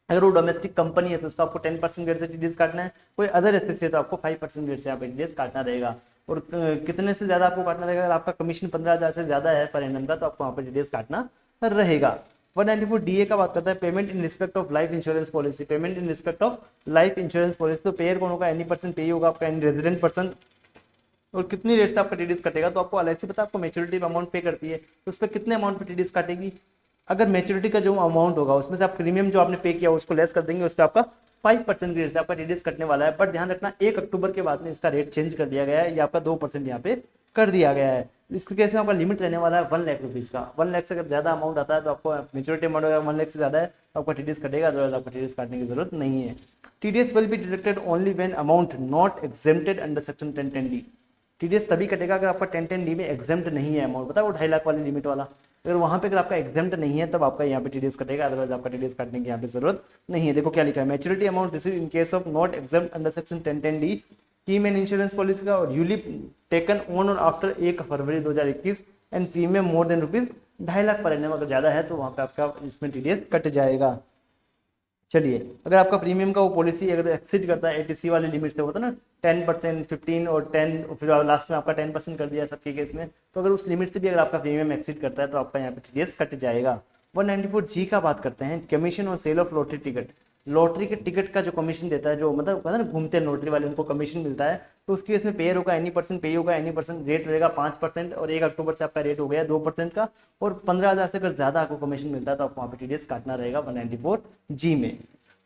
अगर वो डोमेस्टिक कंपनी है तो उसका आपको 10% रेट से टीडीएस काटना है। कोई अदर एसएससी है तो आपको 5% रेट से यहाँ पे टीडीएस काटना रहेगा। और कितने से ज्यादा आपको काटना रहेगा, अगर आपका कमीशन 15,000 से ज्यादा है पर एनम का तो आपको वहाँ पे टीडीएस काटना रहेगा। 194DA का बात करता है, payment in respect of life insurance policy. Payment in respect of life insurance policy, तो पेयर कौन होगा, एनी पर्सन पेई होगा आपका, एनी रेजिडेंट पर्सन, और कितनी रेट से आपका टीडीएस कटेगा, तो आपको एलआईसी पता है आपको मैच्योरिटी अमाउंट पे करती है, तो उस पर कितने अमाउंट पे टीडीएस काटेगी। अगर मैच्योरिटी का जो अमाउंट होगा उसमें से आप प्रीमियम जो आपने पे किया उसको लेस कर देंगे, उस पर आपका 5% रेट से आपका टीडीएस कटने वाला है। बट ध्यान रखना 1 अक्टूबर के बाद में इसका रेट चेंज कर दिया गया है, ये आपका 2% यहाँ पे कर दिया गया है। इसके केस में आपका लिमिट रहने वाला है 1 लाख रुपीज का। 1 लाख से अगर ज्यादा अमाउंट आता है तो आपको मेच्योरिटी अमाउंट अगर 1 लाख से ज्यादा है तो आपका टीडीएस कटेगा, अदरवाइज आपको टीडीएस काटने की जरूरत नहीं है। TDS will be deducted only when amount not exempted under section 1010D। TDS तभी कटेगा अगर आपका 1010D में एग्जेम्प्ट नहीं है अमाउंट, पता है वो 2.5 लाख वाली लिमिट वाला, अगर वहां पे अगर आपका एग्जेम्प्ट नहीं है तब आपका यहाँ पे टीडीएस कटेगा, अदरवाइज आपका टीडीएस काटने की यहाँ पे जरूरत नहीं है। देखो क्या लिखा है, maturity amount receive in case of not exempt under section 1010D कीम एंड इंश्योरेंस पॉलिसी का और यूली टेकन ऑन और आफ्टर 1 फरवरी 2021 and premium more than ₹2.5 lakh per annum अगर ज्यादा है तो वहां पे आपका इसमें टीडीएस कट जाएगा। चलिए अगर आपका प्रीमियम का वो पॉलिसी अगर एक्सीड करता है एटीसी वाली लिमिट से, होता है ना 10%, 15 और 10, फिर लास्ट में आपका 10% कर दिया सबके केस में, तो अगर उस लिमिट से भी अगर आपका प्रीमियम एक्सीड करता है तो आपका यहाँ पे टीडीएस कट जाएगा। 194G का बात करते हैं, कमीशन और sale of lottery ticket. Lottery के टिकट का जो कमीशन देता है, जो मतलब पता ना घूमते हैं लॉटरी वाले उनको कमीशन मिलता है, तो उसके केस में पेयर होगा एनी पर्सन पे होगा, एनी पर्सन रेट रहेगा 5% और 1 अक्टूबर से आपका रेट हो गया 2% का, और 15,000 से अगर ज्यादा आपको कमीशन मिलता है तो आपको वहाँ पे टीडीएस काटना रहेगा 194G में।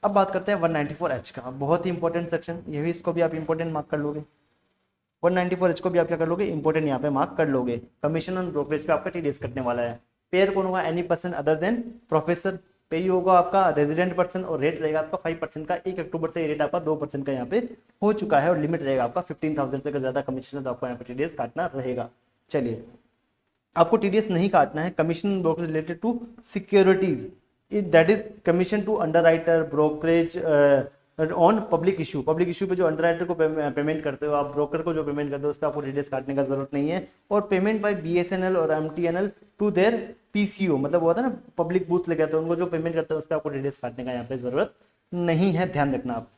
अब बात करते हैं 194H का, बहुत ही इंपॉर्टेंट सेक्शन, ये भी इसको भी आप इंपॉर्टेंट मार्क कर लोगे। 194H को भी आप क्या कर लोगे, इंपॉर्टेंट यहाँ पे मार्क कर लोगे। कमीशन ऑन ब्रोकरेज पे आपका टीडीएस कटने वाला है। पेयर कौन होगा, any person other then professor, पेई होगा आपका रेजिडेंट पर्सन और रेट रहेगा आपका 5% का। 1 अक्टूबर से ये रेट आपका 2% का यहाँ पे हो चुका है और लिमिट रहेगा आपका 15,000 से अगर ज्यादा कमीशन है तो आपको यहाँ पे टीडीएस काटना रहेगा। चलिए आपको टीडीएस नहीं काटना है commission brokerage related to securities, that is commission to underwriter brokerage on public issue. Public issue पे जो अंडरराइटर को पेमेंट करते हो आप, ब्रोकर को जो पेमेंट करते हो उस पर आपको टीडीएस काटने का जरूरत नहीं है। और पेमेंट बाय बीएसएनएल और एमटीएनएल टू देयर पीसीओ, मतलब वो होता है ना पब्लिक बूथ लेके आते हैं, उनको जो पेमेंट करते हैं उस पर आपको टीडीएस काटने का यहाँ पे जरूरत नहीं है, ध्यान रखना आप।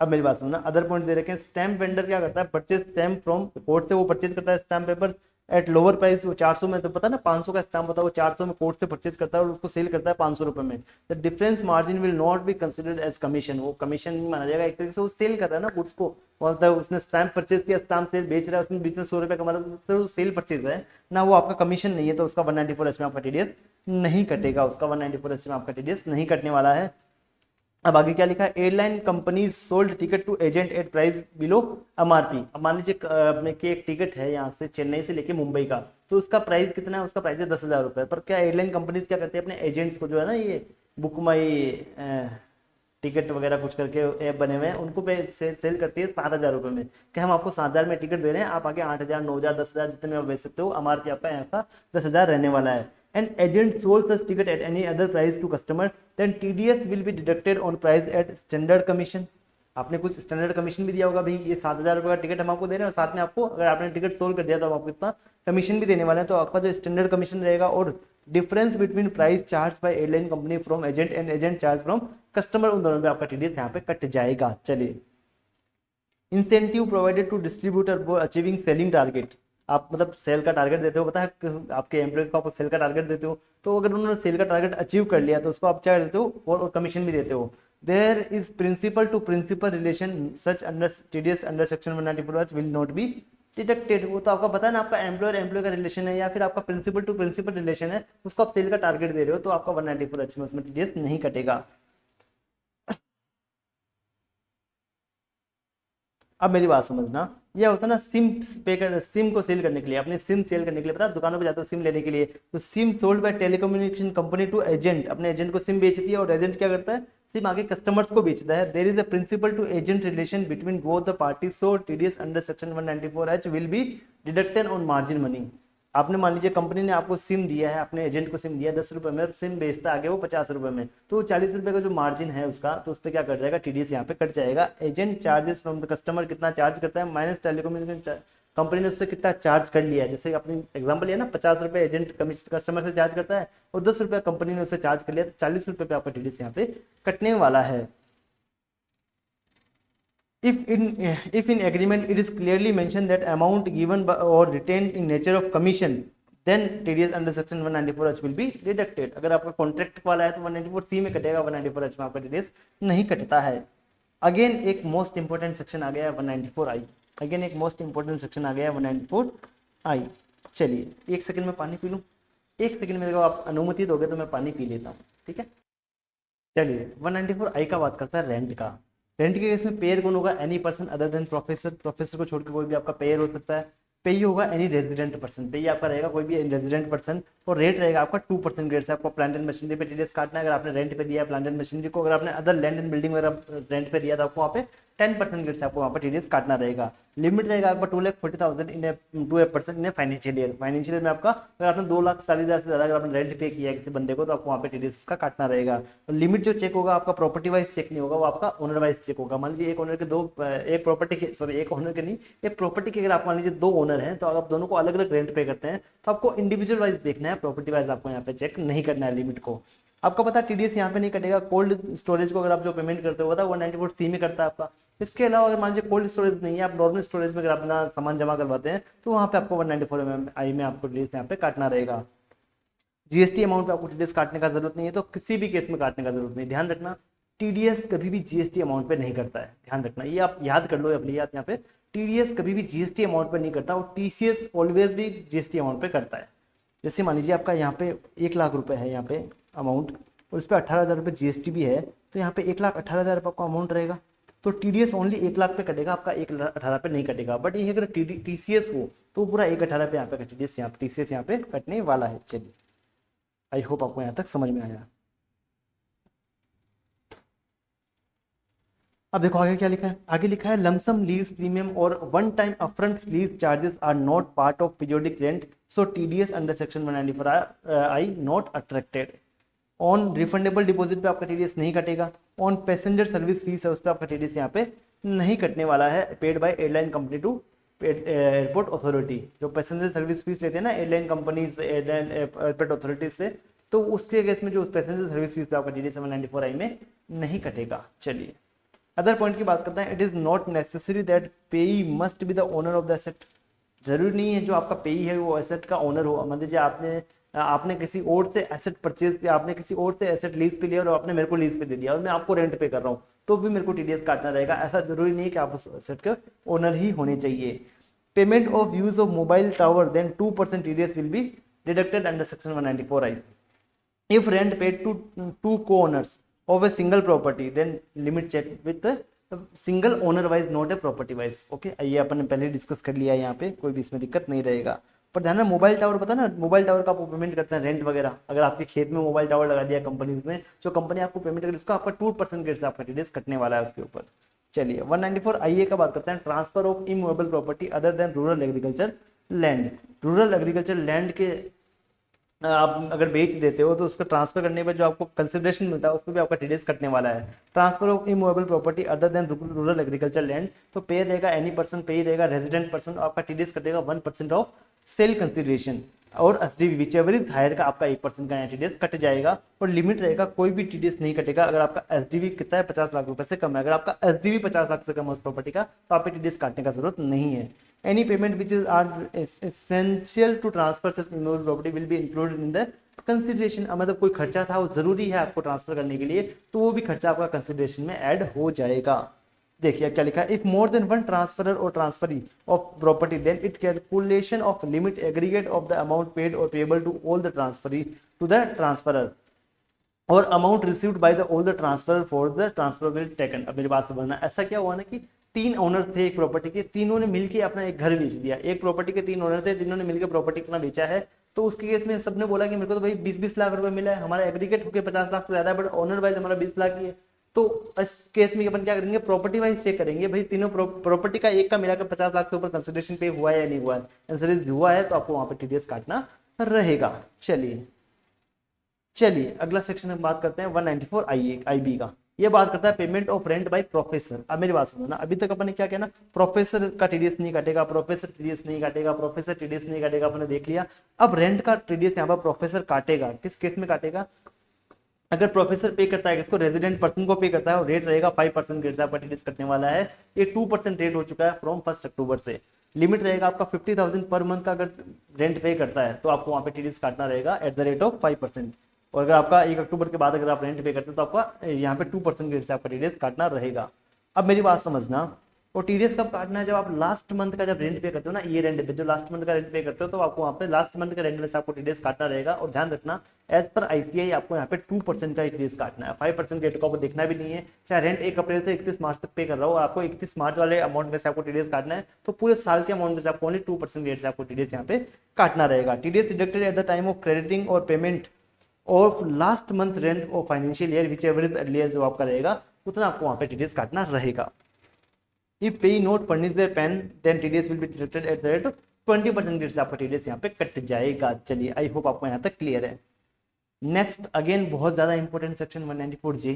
अब मेरी बात सुनना, अदर पॉइंट दे रखे हैं। स्टैम्प वेंडर क्या करता है, परचेज स्टैम्प फ्रॉम कोर्ट से वो परचेज करता है stamp paper at lower price, वो 400 में, तो पता ना 500 का स्टैम्प होता है, वो 400 में कोर्ट से परचेज करता है और उसको सेल करता है 500 रुपए में। The difference margin will not be considered as commission, वो कमीशन माना जाएगा, एक तरीके से वो सेल कर रहा है ना गुड्स को, मतलब उसने स्टैम्प परचेज किया, स्टैम्प सेल बेच रहा है, उसमें बीच में 100 रुपए कमा रहा है, तो सेल परचेज है ना, वो आपका कमीशन नहीं है, तो उसका 194H में आपका टीडीएस नहीं कटेगा, उसका 194H में आपका टीडीएस नहीं कटने वाला है। अब आगे क्या लिखा है, airline companies sold ticket to agent at price below MRP. अब मान लीजिए अपने की एक टिकट है यहाँ से चेन्नई से लेके मुंबई का, तो उसका प्राइस कितना है, उसका प्राइस है 10,000 रुपए, पर क्या एयरलाइन कंपनीज क्या करते हैं अपने एजेंट्स को, जो है ना ये बुक माई टिकट वगैरह कुछ करके ऐप बने हुए हैं, उनको पे सेल करती है 7,000 रुपए में, कि हम आपको 7,000 में टिकट दे रहे हैं, आप आगे 8,000, 9,000, 10,000 जितने में आप बेच सकते हो, एमआरपी आपका यहाँ का 10,000 रहने वाला है। And agent sold such ticket at any other price to customer, then TDS will be deducted on price at standard commission। आपने कुछ स्टैंडर्ड कमीशन भी दिया होगा, भाई ये 7,000 रुपए का टिकट हम आपको दे रहे हैं और साथ में आपको अगर आपने टिकट सोल्ड कर दिया तो आपको इतना कमीशन भी देने वाले हैं, तो आपका जो स्टैंडर्ड कमीशन रहेगा और difference between price charge by airline company from agent and agent charge from customer, उन दोनों में आपका टीडीएस यहाँ पे कट जाएगा। चलिए, इंसेंटिव प्रोवाइडेड टू डिस्ट्रीब्यूटर वो अचीविंग सेलिंग टारगेट, आप मतलब सेल का टारगेट देते हो, पता है आपके एम्प्लॉयज को आप सेल का टारगेट देते हो, तो अगर उन्होंने सेल का टारगेट अचीव कर लिया तो उसको आप क्या देते हो, और कमीशन भी देते हो। There is principal to principal relation such under TDS under section 194 will not be deducted. वो तो आपका पता है ना, आपका एम्प्लॉयर एम्प्लॉय का रिलेशन है या फिर आपका प्रिंसिपल टू प्रिंसिपल रिलेशन है, उसको आप सेल का टारगेट दे रहे हो तो आपका 194 में उसमें टीडीएस नहीं कटेगा। अब मेरी बात समझना, यह होता है ना सिम पे कर, सिम को सेल करने के लिए, अपने सिम सेल करने के लिए, पता है दुकानों पे जाते हो सिम लेने के लिए, तो SIM sold by telecommunication company to agent, अपने एजेंट को सिम बेचती है और एजेंट क्या करता है, सिम आगे कस्टमर्स को बेचता है। There is a principal to agent relation between both the parties, so TDS under section 194H will be deducted on margin money. आपने मान लीजिए कंपनी ने आपको सिम दिया है, अपने एजेंट को सिम दिया 10 रुपए में, सिम बेचता है आगे वो 50 रुपए में, तो 40 रुपए का जो मार्जिन है उसका, तो उस पर क्या कट जाएगा, टीडीएस यहाँ पे कट जाएगा। Agent charges from the customer कितना चार्ज करता है माइनस टेलीकम्युनिकेशन कंपनी ने उससे कितना चार्ज कर लिया है, जैसे अपनी एग्जांपल लिया ना 50 रुपए एजेंट कस्टमर से चार्ज करता है और 10 रुपए कंपनी ने उससे चार्ज कर लिया, तो 40 रुपए पे आपका टीडीएस यहाँ पे कटने वाला है। If in agreement it is clearly mentioned that amount given by, or retained in nature of commission, then TDS under section 194H will be deducted। अगर आपका कॉन्ट्रैक्ट वाला है तो 194C में कटेगा, 194H में आपका TDS नहीं कटता है। अगेन एक मोस्ट इंपोर्टेंट सेक्शन आ गया 194I, अगेन एक मोस्ट इंपोर्टेंट सेक्शन आ गया 194I। चलिए एक सेकंड में पानी पी लूँ, एक सेकंड में आप अनुमति दोगे तो मैं पानी पी लेता हूँ, ठीक है। चलिए 194I का बात करता है रेंट का। रेंट के केस में पेयर कौन होगा, any person other then professor, professor को छोड़ के कोई भी आपका पेयर हो सकता है। पेई होगा एनी रेजिडेंट पर्सन, पेई आपका रहेगा कोई भी रेजिडेंट पर्सन, और रेट रहेगा आपका 2% रेट से। आपको प्लांट एंड मशीनरी पे टीडीएस काटना है, अगर आपने रेंट पे दिया है प्लांट एंड मशीनरी को, अगर आपने अदर लैंड एंड बिल्डिंग वगैरह रेंट पे दिया था आपको वहाँ पे 10% रेट से आपको वहाँ पर टीडीएस काटना रहेगा। लिमिट रहेगा आपका 2,40,000 in to a person in financial year. Financial year में आपका अगर आपने 2,40,000 से ज्यादा अगर आपने रेंट पे किया है किसी बंदे को तो आपको वहाँ पे टीडीएस उसका काटना रहेगा। तो लिमिट जो चेक होगा आपका प्रॉपर्टी वाइज चेक नहीं होगा, वो आपका ओनर वाइज चेक होगा। मान लीजिए एक ओनर के दो, एक प्रॉपर्टी के, सॉरी एक ओनर के नहीं, एक प्रॉपर्टी के अगर आप मान लीजिए 2 ओनर हैं तो आप दोनों को अलग अलग रेंट पे करते हैं, तो आपको इंडिविजुअल वाइज देखना है, प्रॉपर्टी वाइज आपको यहाँ पे चेक नहीं करना है लिमिट को। आपको पता है टीडीएस यहाँ पे नहीं कटेगा। कोल्ड स्टोरेज को अगर आप जो पेमेंट करते हो 194C में करता है आपका। इसके अलावा अगर मान लीजिए कोल्ड स्टोरेज नहीं है, आप नॉर्मल स्टोरेज में अगर अपना सामान जमा करवाते हैं तो वहाँ पे आपको 194I में आपको टीडीएस यहाँ पे काटना रहेगा। जीएसटी अमाउंट पे आपको टीडीएस काटने का जरूरत नहीं है, तो किसी भी केस में काटने का जरूरत नहीं। ध्यान रखना टीडीएस कभी भी जीएसटी अमाउंट पे नहीं करता है, ध्यान रखना ये आप याद कर लो अपनी याद। यहाँ पे टीडीएस कभी भी जीएसटी अमाउंट पे नहीं करता और टीसीएस ऑलवेज भी जीएसटी अमाउंट पे करता है। जैसे मान लीजिए आपका यहाँ पे 1,00,000 रुपए है यहाँ पे अमाउंट, और उस पर 18,000 रुपये जीएसटी भी है, तो यहाँ पे 1,18,000 रुपये आपका अमाउंट रहेगा, तो टीडीएस ओनली 1,00,000 पे कटेगा, आपका 1,18,000 पे नहीं कटेगा। बट ये अगर टीसीएस हो तो पूरा 1,18,000 पे यहाँ पे टीडीएस यहाँ पे टीसीएस यहाँ पे कटने वाला है। चलिए आई होप आपको यहाँ तक समझ में आया। अब देखो आगे क्या लिखा है, आगे लिखा है लमसम लीज प्रीमियम और one time upfront lease charges are not part of periodic rent, so TDS under section 194I not attracted. On refundable deposit पे आपका टीडीएस नहीं कटेगा। ऑन पैसेंजर सर्विस फीस है उस पर आपका टीडीएस यहाँ पे नहीं कटने वाला है, paid by airline company to airport authority. जो पैसेंजर सर्विस फीस लेते हैं ना airline companies, airline airport authority से, तो उसके केस में जो पैसेंजर सर्विस फीस पे आपका टीडीएस 194I में नहीं कटेगा। चलिए अदर पॉइंट की बात करते हैं। It is not necessary that payee must be the owner of the asset. जरूरी नहीं है जो आपका पेई है वो एसेट का ओनर हो। मान लीजिए आपने किसी और से एसेट परचेज किया, आपने किसी और से एसेट लीज पे लिया और आपने मेरे को लीज पे दे दिया और मैं आपको रेंट पे कर रहा हूँ तो भी मेरे को टीडीएस काटना रहेगा। ऐसा जरूरी नहीं है कि आप उस एसेट के ओनर ही होने चाहिए। Payment of use of mobile tower then 2% TDS will be deducted under section 194I। If rent paid to two co-owners of a single property, then limit check with the single owner wise, not a property wise। Okay ये अपन ने पहले discuss कर लिया है, यहाँ पे कोई भी इसमें दिक्कत नहीं रहेगा। पर ध्यान रखना मोबाइल टावर पता ना, मोबाइल टावर का आप पेमेंट करते हैं रेंट वगैरह, अगर आपके खेत में मोबाइल टावर लगा दिया कंपनीज ने, जो कंपनी आपको पेमेंट करेगी उसका आपका 2% रेट से आपका टीडीएस कटने वाला है उसके ऊपर। चलिए 194IA का बात करते हैं। Transfer of immovable property other than rural agriculture land. Rural agriculture land के आप अगर बेच देते हो तो उसको ट्रांसफर करने पर जो आपको कंसिडरेशन मिलता है उस पर भी आपका टीडीएस कटने वाला है। Transfer of immovable property other than rural agriculture land, तो पे रहेगा एनी पर्सन, पे रहेगा रेजिडेंट पर्सन, आपका टीडीएस कटेगा 1% ऑफ सेल कंसिडरेशन। और SDV whichever is higher का आपका 1% का टीडीएस कट जाएगा। और लिमिट रहेगा, कोई भी टीडीएस नहीं कटेगा अगर आपका एसडीवी कितना है 50 लाख रुपए से कम है। अगर आपका एसडीवी 50 लाख से कम है उस प्रॉपर्टी का तो आपको टीडीएस काटने का जरूरत नहीं है। Any payment which is are essential to transfer such immovable property will be included in the consideration. मतलब कोई खर्चा था वो जरूरी है आपको ट्रांसफर करने के लिए तो वो भी खर्चा आपका कंसिडरेशन में ऐड हो जाएगा। देखिए क्या लिखा है, if more than one transferor or transferee of property then it calculation of limit aggregate of the amount paid or payable to all the transferee to the transferor or amount received by the all the transfer for the transfer will taken. अब मेरी बात समझना, ऐसा क्या हुआ ना कि 3 owner थे एक प्रॉपर्टी के, तीनों ने मिलकर अपना एक घर बेच दिया। एक प्रॉपर्टी के 3 ओनर थे, तीनों ने मिलकर प्रॉपर्टी अपना बेचा है। तो उसके केस में सबने बोला कि मेरे को तो भाई 20-20 लाख रुपए मिला है, हमारा एग्रीगेट होकर 50 लाख से ज्यादा है, बट ओनर वाइज हमारा 20 लाख ही है। तो इस केस में अपन क्या करेंगे, प्रॉपर्टी वाइज चेक करेंगे भाई तीनों प्रॉपर्टी का एक का मिलाकर 50 लाख से ऊपर कंसिडरेशन पे हुआ है या नहीं हुआ है। आंसर इज हुआ है तो आपको वहां पे टीडीएस काटना रहेगा। चलिए अगला सेक्शन में बात करते हैं 194 IB का। ये बात करता है payment of rent by professor. अब मेरी बात सुनो ना, अभी तक अपन ने क्या किया ना, प्रोफेसर का टीडीएस नहीं काटेगा, प्रोफेसर टीडीएस नहीं काटेगा, प्रोफेसर टीडीएस नहीं काटेगा, अपन ने देख लिया। अब रेंट का टीडीएस यहाँ पर प्रोफेसर काटेगा। किस केस में काटेगा, अगर प्रोफेसर पे करता है किसको, रेजिडेंट पर्सन को पे करता है और रेट रहेगा 5% रेट से आपका टीडीएस कटने वाला है। ये 2% रेट हो चुका है फ्रॉम 1 अक्टूबर से। लिमिट रहेगा आपका 50,000 पर मंथ का अगर रेंट पे करता है तो आपको वहां पे टीडीएस काटना रहेगा एट द रेट ऑफ 5%। और अगर आपका 1 अक्टूबर के बाद अगर आप रेंट पे करते हो तो आपका यहाँ पे 2% रेट से आपका टीडीएस काटना रहेगा। अब मेरी बात समझना, और टीडीएस कब काटना है, जब आप लास्ट मंथ का जब रेंट पे करते हो ना, ये रेंट पे जो लास्ट मंथ का रेंट पे करते हो तो आपको वहाँ पे लास्ट मंथ का रेंट में से आपको टीडीएस काटना रहेगा। और ध्यान रखना एज पर आईसीआई आपको यहाँ पे 2% का टीडीएस काटना है, 5% रेट को आपको देखना भी नहीं है। चाहे रेंट 1 अप्रैल से 31 मार्च तक पे कर रहा हो, आपको 31 मार्च वाले अमाउंट में से आपको टीडीएस काटना है तो पूरे साल के अमाउंट में से आपको ओनली 2% रेट से आपको टीडीएस यहाँ पे काटना रहेगा। TDS deducted at the time of crediting or payment of last month rent of financial year whichever is earlier, जो आपका रहेगा उतना आपको वहाँ पे टीडीएस काटना रहेगा। If pay not furnish their pen, then TDS will be deducted at the rate of 20% rate से आपका TDS यहाँ पे कट जाएगा। चलिए आई होप आपको यहाँ तक क्लियर है। नेक्स्ट अगेन बहुत ज्यादा इंपॉर्टेंट सेक्शन 194J,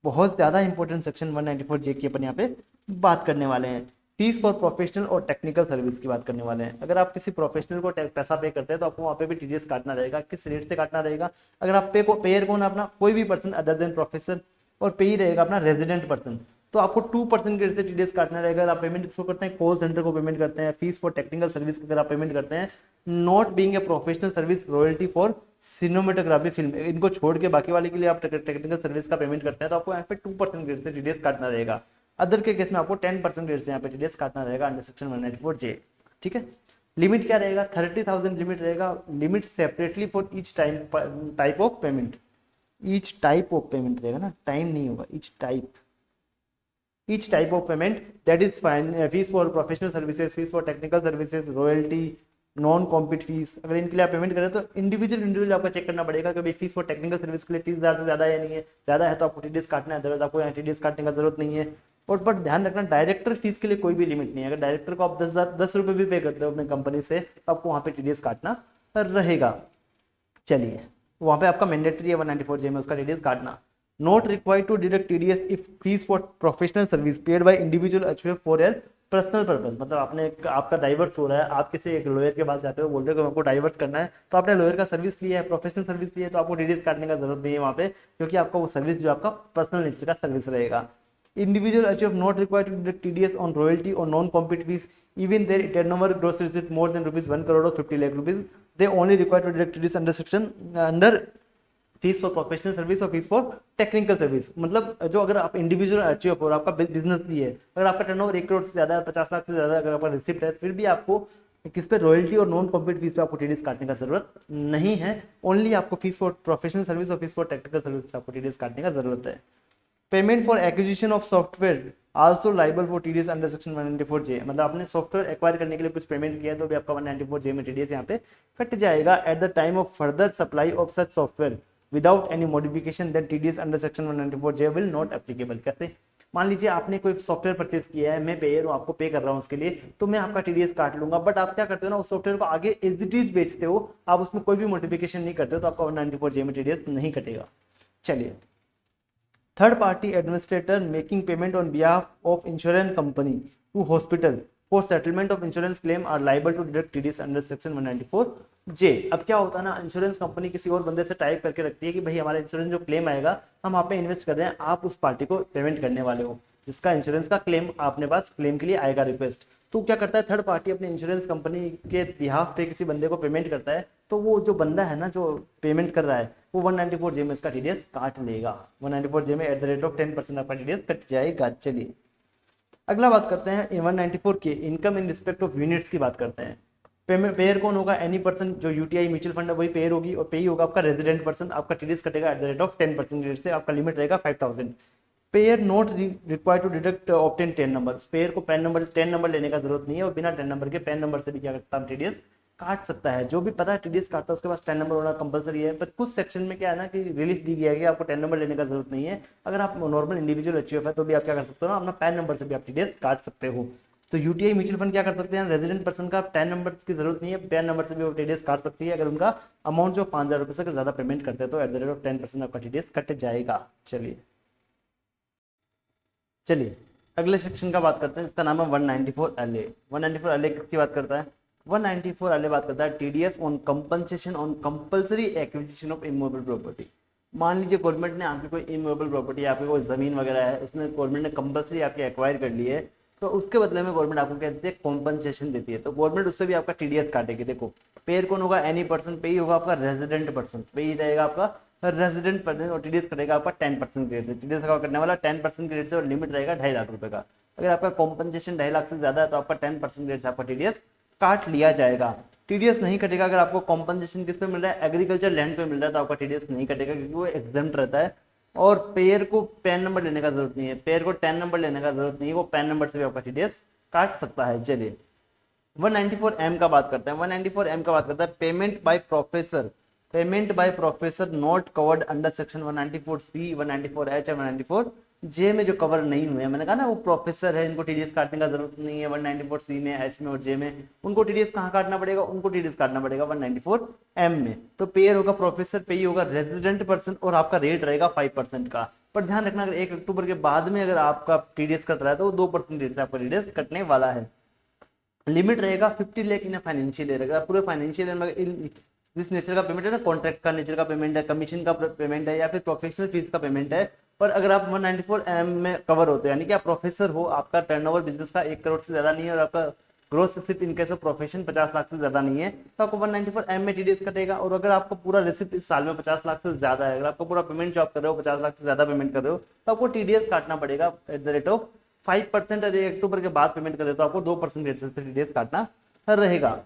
बहुत ज्यादा इंपॉर्टेंट सेक्शन 194J की अपन यहाँ पे बात करने वाले हैं। फीस फॉर प्रोफेशनल और टेक्निकल सर्विस की बात करने वाले हैं। अगर आप किसी प्रोफेशनल को पैसा पे करते हैं तो आपको वहाँ पे भी टीडीएस काटना रहेगा। किस रेट से काटना रहेगा, अगर आप पेयर कौन अपना कोई भी पर्सन अदर देन प्रोफेसर और पे ही रहेगा अपना रेजिडेंट पर्सन तो आपको 2% रेट से टीडीएस काटना रहेगा। अगर आप पेमेंट किसको करते हैं, कॉल सेंटर को पेमेंट करते हैं। फीस फॉर टेक्निकल सर्विस अगर आप पेमेंट करते हैं, not being a professional service, royalty for cinematography film, इनको छोड़ के बाकी वाले के लिए आप टेक्निकल सर्विस का पेमेंट करते हैं तो आपको यहाँ पे 2% रेट से टीडीएस काटना रहेगा। अदर के केस में आपको 10% रेट से यहाँ पे टीडीएस काटना रहेगा अंडर सेक्शन 194J। ठीक है, लिमिट क्या रहेगा, 30,000 लिमिट रहेगा। Limit separately for each type of payment, each type of payment रहेगा ना, टाइम नहीं होगा, each type of payment, that is fine, fees for professional services, fees for technical services, royalty, non compete fees, अगर इनके लिए आप payment करें तो इंडिविजुअल आपका चेक करना पड़ेगा कि भाई फीस फॉर टेक्निकल सर्विस के लिए 30,000 से ज्यादा है नहीं है, ज्यादा है तो आपको टीडीएस काटना है, अदरवाइज आपको यहाँ टीडीएस काटने का जरूरत नहीं है। और बट ध्यान रखना डायरेक्टर फीस के लिए कोई भी लिमिट नहीं है। अगर डायरेक्टर को आप 10 रुपए भी पे करते हो अपनी कंपनी से तो आपको वहाँ पे टीडीएस काटना रहेगा। चलिए वहाँ पे आपका मैंडेटरी है 194J में उसका टीडीएस काटना। Not required to deduct TDS if fees for professional service paid by individual HUF for a personal purpose, मतलब आपका डाइवर्स हो रहा है, आप किसी एक लॉयर के पास जाते हो, बोलते हो कि आपको डाइवर्स करना है तो आपने लॉयर का सर्विस लिया है, प्रोफेशनल सर्विस लिया है तो आपको टीडीएस काटने का जरूरत नहीं है वहाँ पे, क्योंकि आपका वो सर्विस जो आपका पर्सनल नेचर का सर्विस रहेगा। Individual HUF not required to deduct TDS on royalty or non-compete fees even their turnover gross receipt more than rupees 1 crore or 50 lakh rupees. They only required to deduct TDS under fees for professional service और fees for technical service. मतलब जो अगर आप individual HUF और आपका business भी है, अगर आपका टर्नओवर 1 करोड़ से ज्यादा है, 50 लाख से ज्यादा अगर आपका रिसिप्ट है, फिर भी आपको किस पे रॉयल्टी और नॉन कॉम्पिट फीस पे आपको टीडीएस काटने का जरूरत नहीं है। ओनली आपको फीस फॉर प्रोफेशनल सर्विस और फीस फॉर टेक्निकल सर्विस पे आपको टीडीएस काटने का जरूरत है। Payment for acquisition of software also liable for TDS under section 194J, मतलब आपने सॉफ्टवेयर एक्वायर करने के लिए कुछ पेमेंट किया है तो भी आपका 194J में टीडीएस यहाँ पे कट जाएगा। Eight the time of further supply of such software without any modification that TDS under section 194J will not applicable. कैसे, मान लीजिए आपने कोई सॉफ्टवेयर परचेज किया है, मैं पेयर हूँ, आपको पे कर रहा हूँ उसके लिए, तो मैं आपका टीडीएस काट लूंगा, बट आप क्या करते हो ना, उस सॉफ्टवेयर को आगे एज इट इज बेचते हो, आप उसमें कोई भी मॉडिफिकेशन नहीं करते हो तो आपका 194J में टीडीएस नहीं कटेगा। चलिए, third party administrator making payment on behalf of insurance company to hospital for settlement of insurance claim are liable to deduct TDS under section 194 J. अब क्या होता है ना, इंश्योरेंस कंपनी किसी और बंदे से टाइप करके रखती है कि भाई हमारा इंश्योरेंस जो क्लेम आएगा हम आप पे इन्वेस्ट कर रहे हैं, आप उस पार्टी को पेमेंट करने वाले हो जिसका इंश्योरेंस का क्लेम आपने पास क्लेम के लिए आएगा रिक्वेस्ट। तो क्या करता है, थर्ड पार्टी अपने इंश्योरेंस कंपनी के बिहाफ पे किसी बंदे को पेमेंट करता है, तो वो जो बंदा है ना जो पेमेंट कर रहा है वो 194 जे में इसका टीडीएस काट लेगा। 194 जे में @10% आपका टीडीएस कट जाएगा। चलिए अगला बात करते हैं 194 के income in respect of units की बात करते हैं। पेयर कौन होगा, एनी पर्सन, जो यूटीआई म्यूचुअल फंड है वही पेयर होगी, और पेई होगा आपका रेजिडेंट पर्सन। आपका टीडीएस कटेगा @10% रेट से, आपका लिमिट रहेगा 5000। Payer not required to deduct obtain 10 number, payer को पैन नंबर 10 नंबर लेने का जरूरत नहीं है, और बिना 10 नंबर के पैन नंबर से भी क्या करता है टीडीएस काट सकता है। जो भी पता है टीडीएस काटता है उसके पास 10 नंबर होना कंपलसरी है, पर कुछ सेक्शन में क्या है ना कि रिलीफ दी गया है कि आपको 10 नंबर लेने का जरूरत नहीं है। अगर आप नॉर्मल इंडिविजुअल एचयूएफ है तो भी आप क्या कर सकते हो ना, अपना पैन नंबर से भी आप टीडीएस काट सकते हो। तो यूटीआई म्यूचुअल फंड क्या कर सकते हैं, रेजिडेंट पर्सन का 10 नंबर की जरूरत नहीं है, पैन नंबर से भी वो टीडीएस काट सकती है अगर उनका अमाउंट जो 5000 रुपये से ज्यादा पेमेंट करते हैं, तो @10% आपका टीडीएस कट जाएगा। चलिए अगले सेक्शन का बात करते हैं, इसका नाम है 194 LA। 194 LA किसकी बात करता है, 194 LA बात करता है TDS on compensation on compulsory acquisition of immovable property. मान लीजिए गवर्नमेंट ने आपकी कोई इमूवेबल प्रॉपर्टी, आपकी कोई जमीन वगैरह है, उसने गवर्नमेंट ने कंपलसरी आपकी एक्वायर कर ली है, तो उसके बदले में गवर्नमेंट आपको क्या देती है, कॉम्पनसेशन देती है। तो गवर्नमेंट उससे भी आपका टीडीएस काटेगी। देखो पेयर कौन होगा, एनी पर्सन, पेई होगा आपका रेजिडेंट पर्सन, पेई रहेगा आपका रेजिडेंट पर्सन, और टीडीएस कटेगा आपका 10% के रेट से। टीडीएस का करने वाला 10% के रेट से, और लिमिट रहेगा 2.5 लाख रुपए का। अगर आपका कॉम्पनसेशन 2.5 लाख से ज्यादा है तो आपका 10% रेट से आपका टीडीएस काट लिया जाएगा। टीडीएस नहीं कटेगा अगर आपको कॉम्पनसेशन किस पे मिल रहा है, एग्रीकल्चर लैंड पे मिल रहा है, तो आपका टीडीएस नहीं कटेगा क्योंकि वो एग्जेम्प्ट रहता है। और पेयर को पैन नंबर लेने का जरूरत नहीं है, पेयर को 10 नंबर लेने का जरूरत नहीं है, वो पैन नंबर से भी आपका टीडीएस काट सकता है। चलिए 194M का बात करते हैं। 194M का बात करता है payment by professor, payment by professor not covered under section 194C, 194H और 194J में जो कवर नहीं हुए हैं। मैंने कहा ना वो प्रोफेसर है, इनको टीडीएस काटने का जरूरत नहीं है 194C में, H में और J में। उनको टीडीएस कहाँ काटना पड़ेगा, उनको टीडीएस काटना पड़ेगा 194M में। तो पेयर होगा प्रोफेसर, पेई होगा रेजिडेंट पर्सन, और आपका रेट रहेगा 5% का। पर ध्यान रखना अगर 1 अक्टूबर के बाद में अगर आपका टीडीएस कट रहा है तो वो 2% रेट से आपका टीडीएस कटने वाला है। लिमिट रहेगा 50 लाख इन फाइनेंशियल ईयर। अगर पूरे फाइनेंशियल ईयर में जिस नेचर का पेमेंट है ना, कॉन्ट्रैक्ट का नेचर का पेमेंट है, कमीशन का पेमेंट है, या फिर प्रोफेशनल फीस का पेमेंट है, पर अगर आप 194M में कवर होते हैं, यानी कि आप प्रोफेसर हो, आपका टर्नओवर बिजनेस का 1 करोड़ से ज्यादा नहीं है, और आपका ग्रोथ सिर्फ इन केस ऑफ प्रोफेशन 50 लाख से ज्यादा नहीं है, तो आपको 194M में टीडीएस कटेगा। और अगर आपका पूरा रिसिप्ट इस साल में 50 लाख से ज्यादा है, अगर आपको पूरा पेमेंट जो आप कर रहे हो 50 लाख से ज्यादा पेमेंट कर रहे हो, तो आपको टीडीएस काटना पड़ेगा @5%। और 1 अक्टूबर के बाद पेमेंट कर रहे हो तो आपको 2% रेट से टीडीएस काटना रहेगा।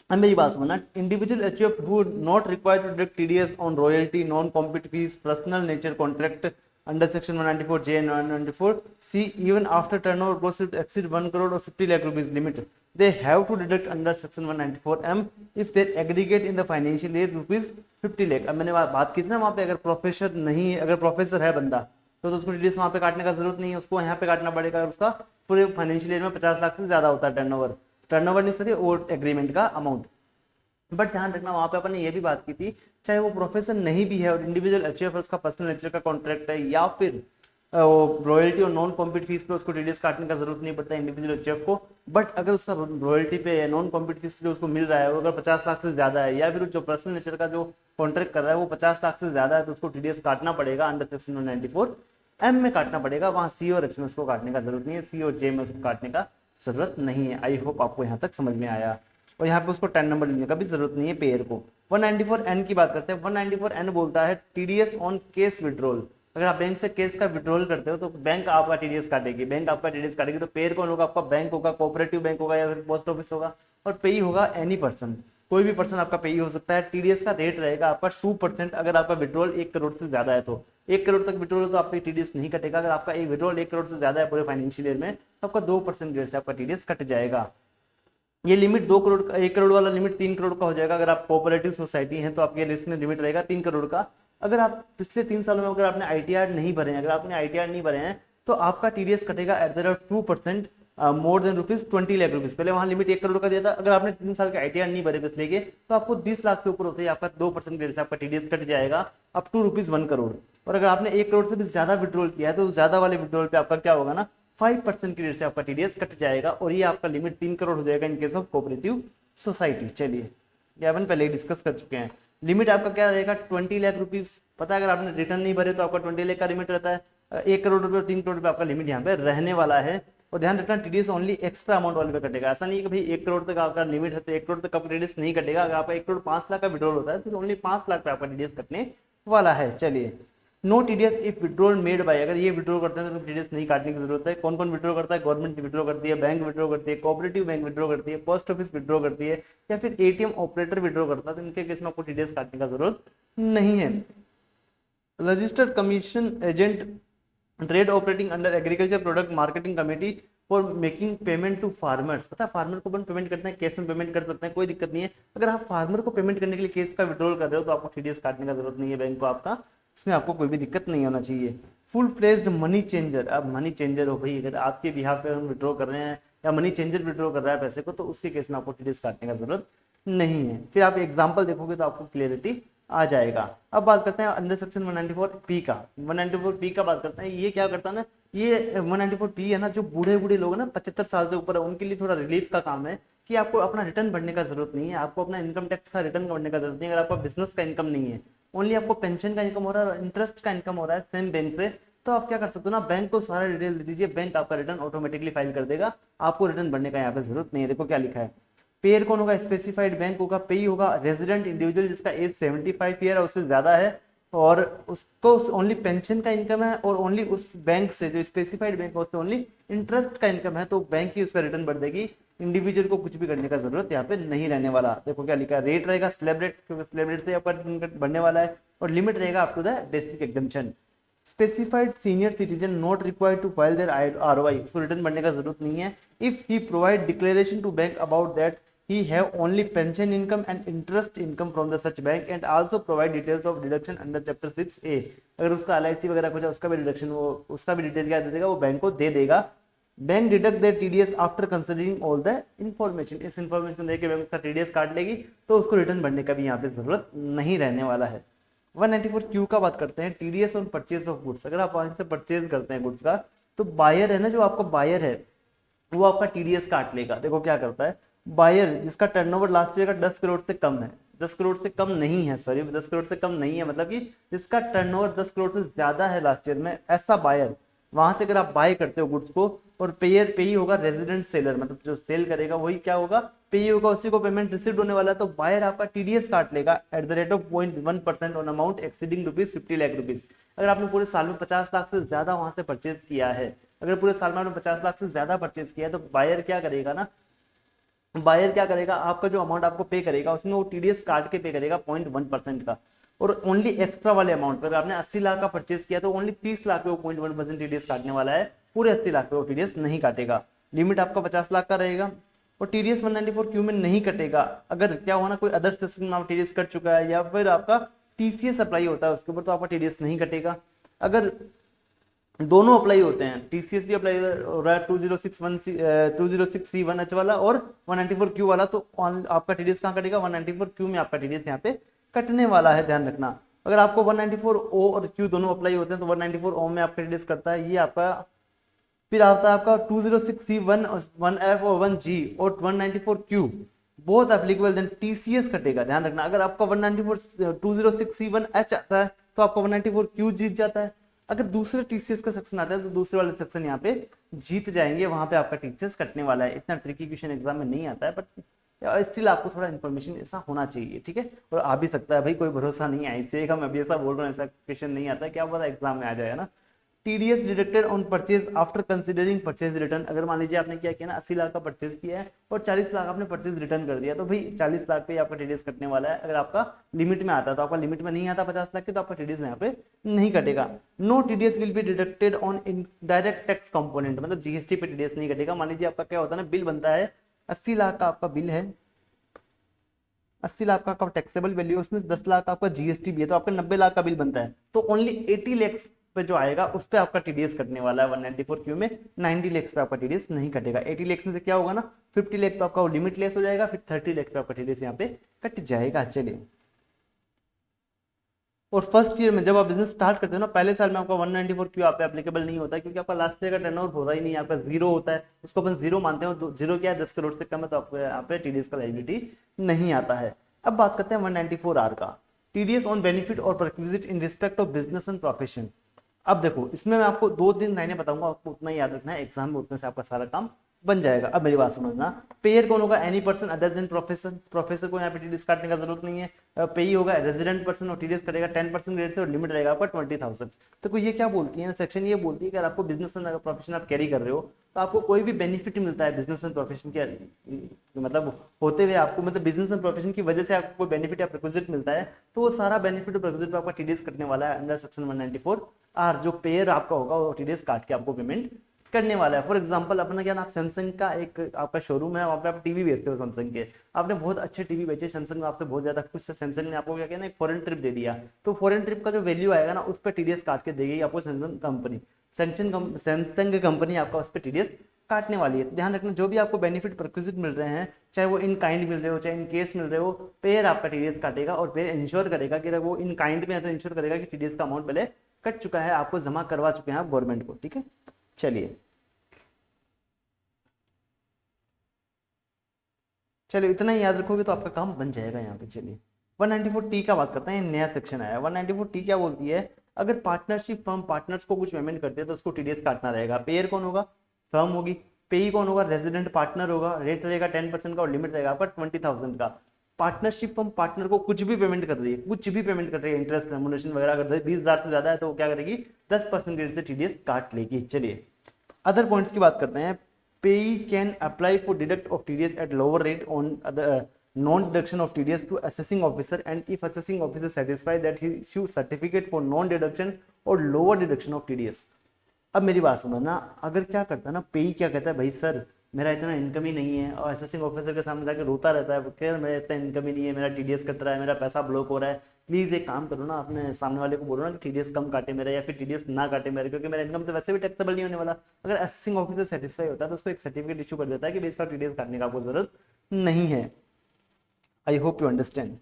अब मेरी बात समझना, individual HUF who not required to deduct TDS on royalty, non compete fee, personal nature contract under section 194J and 194C even after turnover gross exceed 1 crore or 50 lakh rupees limit, they have to deduct under section 194M if they aggregate in the financial year rupees 50 lakh। अब मैंने बात की थी ना वहाँ पे, अगर professor नहीं, अगर प्रोफेसर है बंदा तो उसको टीडीएस वहाँ पे काटने का जरूरत नहीं है, उसको यहाँ पे काटना पड़ेगा। उसका पूरे फाइनेंशियल ईयर में 50 लाख से ज्यादा होता है टर्नओवर नहीं सॉरी वो एग्रीमेंट का अमाउंट। बट ध्यान रखना वहां पे अपन ने ये भी बात की थी, चाहे वो प्रोफेसर नहीं भी है और इंडिविजुअल एचयूएफ उसका पर्सनल नेचर का कॉन्ट्रैक्ट है, या फिर वो रॉयल्टी और नॉन कॉम्पिट फीस पे उसको टीडीएस काटने का जरूरत नहीं पड़ता इंडिविजुअल एचयूएफ को। बट अगर उसका रॉयल्टी पे नॉन कॉम्पिट फीस जो उसको मिल रहा है वो अगर 50 लाख से ज्यादा है, या फिर जो पर्सनल नेचर का जो कॉन्ट्रैक्ट कर रहा है वो 50 लाख से ज्यादा है, तो उसको टीडीएस काटना पड़ेगा अंडर सेक्शन 194M में काटना पड़ेगा। वहां सी और एच में उसको काटने का जरूरत नहीं है, सी और जे में उसको काटने का जरूरत नहीं है। आई होप आपको यहाँ तक समझ में आया। और यहाँ पे उसको 10 नंबर लेने का भी जरूरत नहीं है पेयर को। 194N की बात करते हैं। 194N बोलता है टीडीएस ऑन केस विड्रॉल। अगर आप बैंक से केस का विड्रॉल करते हो तो बैंक आपका टीडीएस काटेगी, बैंक आपका टीडीएस काटेगी। तो पेयर कौन होगा, आपका बैंक होगा, कोऑपरेटिव बैंक होगा, या फिर पोस्ट ऑफिस होगा। और पेई होगा एनी पर्सन, कोई भी पर्सन आपका पेई हो सकता है। टीडीएस का रेट रहेगा आपका 2%। अगर आपका विड्रॉल 1 करोड़ से ज्यादा है तो 1 करोड़ तक विड्रॉल तो आपका टीडीएस नहीं कटेगा। अगर आपका एक विड्रॉल 1 करोड़ से ज्यादा है पूरे फाइनेंशियल ईयर में तो आपका 2% रेट से आपका टीडीएस कट जाएगा। ये लिमिट 2 करोड़ का, 1 करोड़ वाला लिमिट 3 करोड़ का हो जाएगा। अगर आप कोऑपरेटिव सोसाइटी हैं तो आपके लिस्ट में लिमिट रहेगा 3 करोड़ का। अगर आप पिछले 3 सालों में अगर आपने आईटीआर नहीं भरे हैं, अगर आपने आईटीआर नहीं भरे हैं तो आपका टीडीएस कटेगा @2% मोर देन ₹20 लाख रुपीज। पहले वहां लिमिट 1 करोड़ का दिया था। अगर आपने 3 साल के आईटीआर नहीं भरे पिछले के तो आपको 20 लाख से ऊपर होते ही आपका 2% रेट से आपका टीडीएस कट जाएगा अप टू ₹1 करोड़। और अगर आपने 1 करोड़ से भी ज्यादा विड्रॉल किया है तो ज्यादा वाले विड्रॉल पे आपका क्या होगा ना 5% की रेट से आपका टीडीएस कट जाएगा और ये आपका लिमिट 3 करोड़ हो जाएगा इन केस ऑफ कोऑपरेटिव सोसाइटी। चलिए ये अपन पहले ही डिस्कस कर चुके हैं। लिमिट आपका क्या रहेगा 20 लाख रुपीज। पता है अगर आपने रिटर्न नहीं भरे तो आपका 20 लाख का लिमिट रहता है। 1 करोड़ रुपए और 3 करोड़ रुपए आपका लिमिट यहाँ पे रहने वाला है। और ध्यान रखना टीडीएस ओनली एक्स्ट्रा अमाउंट वाले पे कटेगा। ऐसा नहीं कि भाई 1 करोड़ तक आपका लिमिट है तो 1 करोड़ तक आपका टीडीएस नहीं कटेगा। अगर आपका 1 करोड़ 5 लाख का विड्रॉल होता है तो ओनली 5 लाख पे आपका टीडीएस कटने वाला है। चलिए no TDS if withdrawal made by, अगर ये विड्रॉ करते हैं तो टीडीएस नहीं काटने की जरूरत है। कौन कौन विड्रॉ करता है? गवर्नमेंट विड्रॉ करती है, बैंक विड्रॉ करती है, कोऑपरेटिव बैंक विड्रॉ करती है, पोस्ट ऑफिस विड्रॉ करती है, या फिर एटीएम ऑपरेटर विड्रॉ करता है। तो इनके केस में आपको टीडीएस काटने का जरूरत नहीं है। Registered commission agent trade operating under agriculture product marketing committee for making payment to farmers. पता है फार्मर को अपन पेमेंट करते हैं, कैश में पेमेंट कर सकते हैं, कोई दिक्कत नहीं है। अगर आप फार्मर को पेमेंट करने के लिए केस का विड्रॉल कर रहे हो तो आपको टीडीएस काटने का जरूरत नहीं है बैंक को आपका, इसमें आपको कोई भी दिक्कत नहीं होना चाहिए। फुल फ्लेज्ड मनी चेंजर, अब मनी चेंजर हो भाई, अगर आपके बिहाफ पे हम विड्रॉ कर रहे हैं या मनी चेंजर विड्रॉ कर रहा है पैसे को, तो उसके केस में आपको टीडीएस काटने का जरूरत नहीं है। फिर आप एग्जाम्पल देखोगे तो आपको क्लियरिटी आ जाएगा। अब बात करते हैं अंडर सेक्शन 194 का। 194 का बात करते हैं। ये क्या करता है ना, ये 194 है ना, जो बूढ़े बूढ़े लोग हैं ना 75 साल से ऊपर है, उनके लिए थोड़ा रिलीफ का काम है कि आपको अपना रिटर्न भरने का जरूरत नहीं है, आपको अपना इनकम टैक्स का रिटर्न भरने का जरूरत नहीं है। अगर आपका बिजनेस का इनकम नहीं है, ओनली आपको पेंशन का इनकम हो रहा है और इंटरेस्ट का इनकम हो रहा है सेम बैंक से, तो आप क्या कर सकते हो ना, बैंक को सारा डिटेल दे दीजिए, बैंक आपका रिटर्न ऑटोमेटिकली फाइल कर देगा, आपको रिटर्न भरने का यहाँ पे जरूरत नहीं है। देखो क्या लिखा है, पेयर कौन होगा? स्पेसिफाइड बैंक होगा। पेई होगा रेजिडेंट इंडिविजुअल जिसका एज 75 ईयर है उससे ज्यादा है और उसको ओनली पेंशन का इनकम है और ओनली उस बैंक से, जो स्पेसिफाइड बैंक है उससे ओनली इंटरेस्ट का इनकम है, तो बैंक ही उसका रिटर्न भर देगी। इंडिविजुअल को कुछ भी करने का जरूरत यहाँ पे नहीं रहने वाला। देखो क्या लिखा है, रेट रहेगा स्लैब रेट, क्योंकि स्लैब रेट से आपका बढ़ने वाला है, और लिमिट रहेगा up to the basic exemption. Specified senior citizen not required to file their ROI, उसको रिटर्न भरने का जरूरत नहीं है। If he provide declaration to bank about that he have only pension income and interest income from the such bank and also provide details of deduction under chapter 6A, अगर उसका LIC वगैरह कुछ है उसका भी डिडक्शन, वो उसका भी डिटेल क्या दे देगा, वो बैंक को दे देगा। Bank deduct their TDS after considering all the information, इस इंफॉर्मेशन देके बैंक उसका टीडीएस काट लेगी, तो उसको रिटर्न भरने का भी यहाँ पे जरूरत नहीं रहने वाला है। 194 का बात करते हैं, TDS on purchase of goods. अगर आप वहां से परचेज करते हैं गुड्स का, तो बायर है ना, जो आपका बायर है वो आपका टीडीएस काट लेगा। देखो क्या करता है, बायर जिसका टर्नओवर लास्ट ईयर का 10 करोड़ से कम है, 10 करोड़ से कम नहीं है, सॉरी 10 करोड़ से कम नहीं है, मतलब कि जिसका टर्नओवर 10 करोड़ से ज्यादा है लास्ट ईयर में, ऐसा बायर, वहां से अगर आप बाय करते हो गुड्स को, और पेयर पेई होगा रेजिडेंट सेलर, मतलब जो सेल करेगा वही क्या होगा, पेई होगा, उसी को पेमेंट रिसीव होने वाला है, तो बायर आपका टीडीएस काट लेगा at the rate of 0.1% on amount exceeding ₹50 lakh. अगर आपने पूरे साल में 50 लाख से ज्यादा वहां से परचेज किया है, अगर पूरे साल में आपने 50 लाख से ज्यादा परचेज किया है, तो बायर क्या करेगा ना, बायर क्या करेगा, आपका जो अमाउंट आपको पे करेगा उसमें वो टीडीएस काट के पे करेगा 0.1% का। और ओनली एक्स्ट्रा वाले अमाउंट पर आपने 80 लाख का परचेज किया तो ओनली 30 लाख पे वो 0.1% टीडीएस काटने वाला है, पूरे 80 लाख पे वो टीडीएस नहीं काटेगा। लिमिट आपका 50 लाख का रहेगा और टीडीएस 194 में नहीं कटेगा। अगर क्या हुआ ना, कोई अदर सेक्शन में टीडीएस कट चुका है या फिर आपका टीसीएस अप्लाई होता है उसके ऊपर, तो आपका टीडीएस नहीं कटेगा। अगर दोनों अप्लाई होते हैं, टीसीएस भी अप्लाई हो रहा है 206C1H वाला और 194Q वाला, तो आपका टीडीएस कहाँ कटेगा, 194Q में आपका टीडीएस यहाँ पे कटने वाला है, ध्यान रखना। अगर आपको 194O और Q दोनों अप्लाई होते हैं तो 194O में आपका टीडीएस कटता है, ये आपका। फिर आता है आपका 206C1F और 1G और 194Q both applicable, then TCS कटेगा, ध्यान रखना। अगर आपका 206C1H आता है तो आपका 194Q जीत जाता है। अगर दूसरे टीसीएस का सेक्शन आता है तो दूसरे वाले सेक्शन यहाँ पे जीत जाएंगे, वहां पे आपका टीसीएस कटने वाला है। इतना ट्रिकी क्वेश्चन एग्जाम में नहीं आता है, बट स्टिल आपको थोड़ा इन्फॉर्मेशन ऐसा होना चाहिए, ठीक है। और आ भी सकता है भाई, कोई भरोसा नहीं है, इससे हम अभी ऐसा बोल रहे हैं, ऐसा क्वेश्चन नहीं आता है, क्या पता एग्जाम में आ जाए ना। TDS deducted on purchase after considering purchase return. अगर मान लीजिए आपने क्या किया ना, 80 लाख का परचेज किया है और 40 लाख आपने परचेज रिटर्न कर दिया, तो भाई 40 लाख पे आपका टीडीएस कटने वाला है। अगर आपका लिमिट में आता है तो आपका लिमिट में नहीं आता 50 लाख के, तो आपका टीडीएस यहाँ पे नहीं कटेगा। No TDS will be deducted on indirect tax component, मतलब जीएसटी पे टीडीएस नहीं कटेगा। मान लीजिए आपका क्या होता है ना, बिल बनता है 80 लाख का, आपका बिल है 80 लाख का टैक्सेबल वैल्यू, उसमें 10 लाख का आपका जीएसटी भी है, तो आपका 90 लाख का बिल बनता है, तो ओनली 80 लाख पे जो आएगा उस पे आपका टीडीएस कटने वाला है 194Q में। 90 लाख पे आपका टीडीएस नहीं कटेगा। 80 लाख में से क्या होगा ना, 50 लाख तो आपका लिमिट लेस हो जाएगा, फिर 30 लाख पे आपका टीडीएस यहाँ पे कट जाएगा। चलिए और फर्स्ट ईयर में जब आप बिजनेस स्टार्ट करते हो ना, पहले साल में आपका 194 क्यों आप पे एप्लीकेबल नहीं होता है, क्योंकि आपका लास्ट ईयर का टर्नओवर होता ही नहीं है, आपका जीरो होता है, उसको अपन जीरो मानते हैं, तो जीरो क्या है 10 करोड़ से कम है, तो आपको यहाँ पे टीडीएस का लायबिलिटी नहीं आता है। अब बात करते हैं 194R का, टीडीएस ऑन बेनिफिट और perquisite in respect of business and profession. अब देखो इसमें मैं आपको 2-3 लाइनें बताऊंगा, आपको उतना ही याद रखना है, एग्जाम में उतने से आपका सारा काम बन जाएगा। अब मेरी बात समझना, पेयर कौन होगा, any person other then professor, professor को यहाँ पे टीडीएस काटने का जरूरत नहीं है। पेई होगा रेजिडेंट पर्सन और टीडीएस कटेगा 10% रेट से और लिमिट रहेगा आपका 20,000। तो ये क्या बोलती है सेक्शन, ये बोलती है कि अगर आपको बिजनेस एंड प्रोफेशन आप कैरी कर रहे हो तो आपको कोई भी बेनिफिट मिलता है बिजनेस एंड प्रोफेशन के मतलब होते हुए, आपको मतलब बिजनेस एंड प्रोफेशन की वजह से आपको कोई बेनिफिट या प्रिक्विजिट मिलता है, तो वो सारा बेनिफिट और प्रिक्विजिट पे आपका टीडीएस कटने वाला है अंडर सेक्शन 194R। जो पेयर आपका होगा वो टीडीएस काट के आपको पेमेंट करने वाला है। फॉर एग्जांपल अपना क्या ना, आप सैमसंग का एक आपका शोरूम है, वहाँ पे आप टीवी बेचते हो सैमसंग के, आपने बहुत अच्छे टीवी बेचे, सैमसंग में आपसे बहुत ज्यादा खुश है, सैमसंग ने आपको क्या कहना एक फॉरेन ट्रिप दे दिया, तो फॉरेन ट्रिप का जो वैल्यू आएगा ना उस पर टीडीएस काट के देगी आपको सैमसंग कंपनी, सैमसंग कंपनी आपका उस पर टीडीएस काटने वाली है। ध्यान रखना, जो भी आपको बेनिफिट प्रोक्विजिट मिल रहे हैं, चाहे वो इन काइंड मिल रहे हो चाहे इन केस मिल रहे हो, पेयर आपका टीडीएस काटेगा और पेयर इंश्योर करेगा कि अगर वो इन काइंड में है तो इंश्योर करेगा कि टीडीएस का अमाउंट पहले कट चुका है, आपको जमा करवा चुके हैं आप गवर्नमेंट को। ठीक है, चलिए चलिए इतना ही याद रखोगे तो आपका काम बन जाएगा यहाँ पे। चलिए 194T का बात करते हैं, नया सेक्शन आया 194T क्या बोलती है, अगर पार्टनरशिप फर्म पार्टनर्स को कुछ पेमेंट करते हैं तो उसको टीडीएस काटना रहेगा। पेयर कौन होगा, फर्म होगी, पेई कौन होगा, रेजिडेंट पार्टनर होगा, रेट रहेगा 10% का और लिमिट रहेगा आपका 20,000 का। पार्टनरशिप फर्म पार्टनर को कुछ भी पेमेंट कर रही है, कुछ भी पेमेंट कर रही है, इंटरेस्ट रेमुनरेशन वगैरह कर रही है, 20,000 से ज्यादा है तो वो क्या करेगी 10% रेट से टीडीएस काट लेगी। चलिए अदर पॉइंट्स की बात करते हैं, payee can apply for deduct of TDS at lower rate on the non-deduction of TDS to assessing officer, and if assessing officer satisfied that he issue certificate for non-deduction or lower deduction of TDS। अब मेरी बात समझना, अगर क्या करता है ना पेई, क्या कहता है भाई सर मेरा इतना इनकम ही नहीं है, और असेसिंग ऑफिसर के सामने जाकर रोता रहता है, कह मेरा इतना इनकम ही नहीं है, मेरा टीडीएस कट रहा है, मेरा पैसा ब्लॉक हो रहा है, प्लीज एक काम करो ना, अपने सामने वाले को बोलो ना कि टीडीएस कम काटे मेरा, या फिर टीडीएस ना काटे मेरा, क्योंकि मेरा इनकम तो वैसे भी टैक्सेबल नहीं होने वाला। अगर असेसिंग ऑफिसर सेटिस्फाई होता है तो उसको एक सर्टिफिकेट इशू कर देता है कि भाई इसका टीडीएस काटने का आपको जरूरत नहीं है। I hope you understand.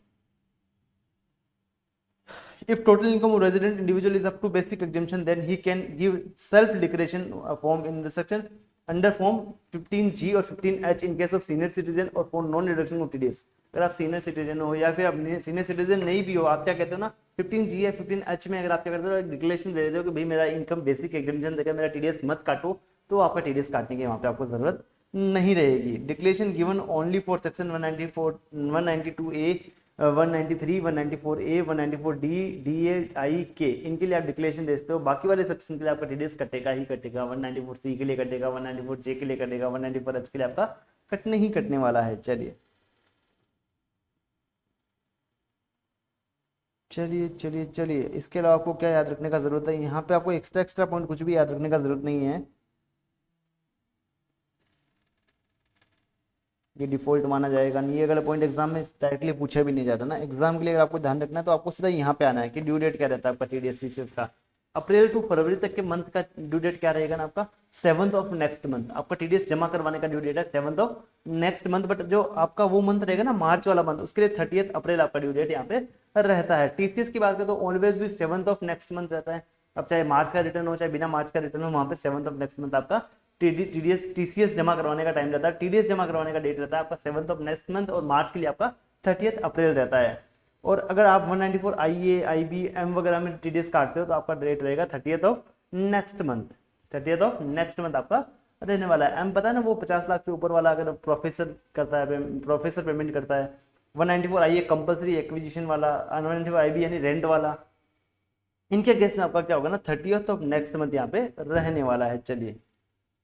If total income of resident individual is up to basic exemption, then he can give self-declaration form in the section under form 15G और 15H in case of senior citizen और for non-deduction of TDS। अगर आप senior citizen हो या फिर आप senior citizen नहीं भी हो, आप क्या कहते हो ना 15G या 15H में अगर आप क्या करते हो डिक्लेरेशन दे देते हो कि भाई मेरा इनकम बेसिक एग्जेम्पशन देकर मेरा टीडीएस मत काटो, तो आपका टीडीएस काटने की वहां पे आपको जरूरत नहीं रहेगी। Declaration given only for section 194 192A 193 194A 194D DAI के, इनके लिए आप डिक्लेरेशन दे सकते हो, बाकी वाले सेक्शन के लिए आपका टीडीएस कटेगा ही कटेगा, 194C के लिए कटेगा, 194J के लिए कटेगा, 194H के लिए आपका कटने ही कटने वाला है। चलिए चलिए चलिए चलिए इसके अलावा आपको क्या याद रखने का जरूरत है, यहाँ पे आपको एक्स्ट्रा एक्स्ट्रा पॉइंट कुछ भी याद रखने का जरूरत नहीं है, ये डिफॉल्ट माना जाएगा नहीं। ये अगर पॉइंट एग्जाम में डायरेक्टली पूछा भी नहीं जाता ना, एग्जाम के लिए अगर आपको ध्यान रखना है तो आपको सीधा यहाँ पे आना है कि ड्यू डेट क्या रहता है आपका टीडीएस टीसीएस का। अप्रैल टू फरवरी तक के मंथ का ड्यू डेट क्या रहेगा ना आपका 7th ऑफ नेक्स्ट मंथ, आपका टीडीएस जमा करवाने का ड्यू डेट है 7th of next month, but जो आपका वो मंथ रहेगा ना मार्च वाला मंथ, उसके लिए 30th अप्रैल आपका ड्यू डेट यहाँ पे रहता है। टीसीएस की बात करें तो ऑलवेज भी 7th ऑफ नेक्स्ट मंथ रहता है, अब चाहे मार्च का रिटर्न हो चाहे बिना मार्च का रिटर्न हो, वहां पे 7th ऑफ नेक्स्ट मंथ आपका टीडीएस टीसीएस जमा करवाने का टाइम रहता है, टीडीएस जमा करवाने का डेट रहता है आपका 7th ऑफ नेक्स्ट मंथ, और मार्च के लिए आपका 30th अप्रैल रहता है। और अगर आप 194 आईए आईबी एम वगैरह में टीडीएस काटते हो तो आपका डेट रहेगा 30th of next month, 30th of next month आपका रहने वाला है। एम पता है ना वो 50 लाख से ऊपर वाला अगर प्रोफेसर करता है, प्रोफेसर पेमेंट करता है। 194 आईए कंपल्सरी एक्विजिशन वाला, 194 आईबी यानी रेंट वाला, इनके केस में आपका क्या होगा ना 30th ऑफ नेक्स्ट मंथ यहाँ पे रहने वाला है। चलिए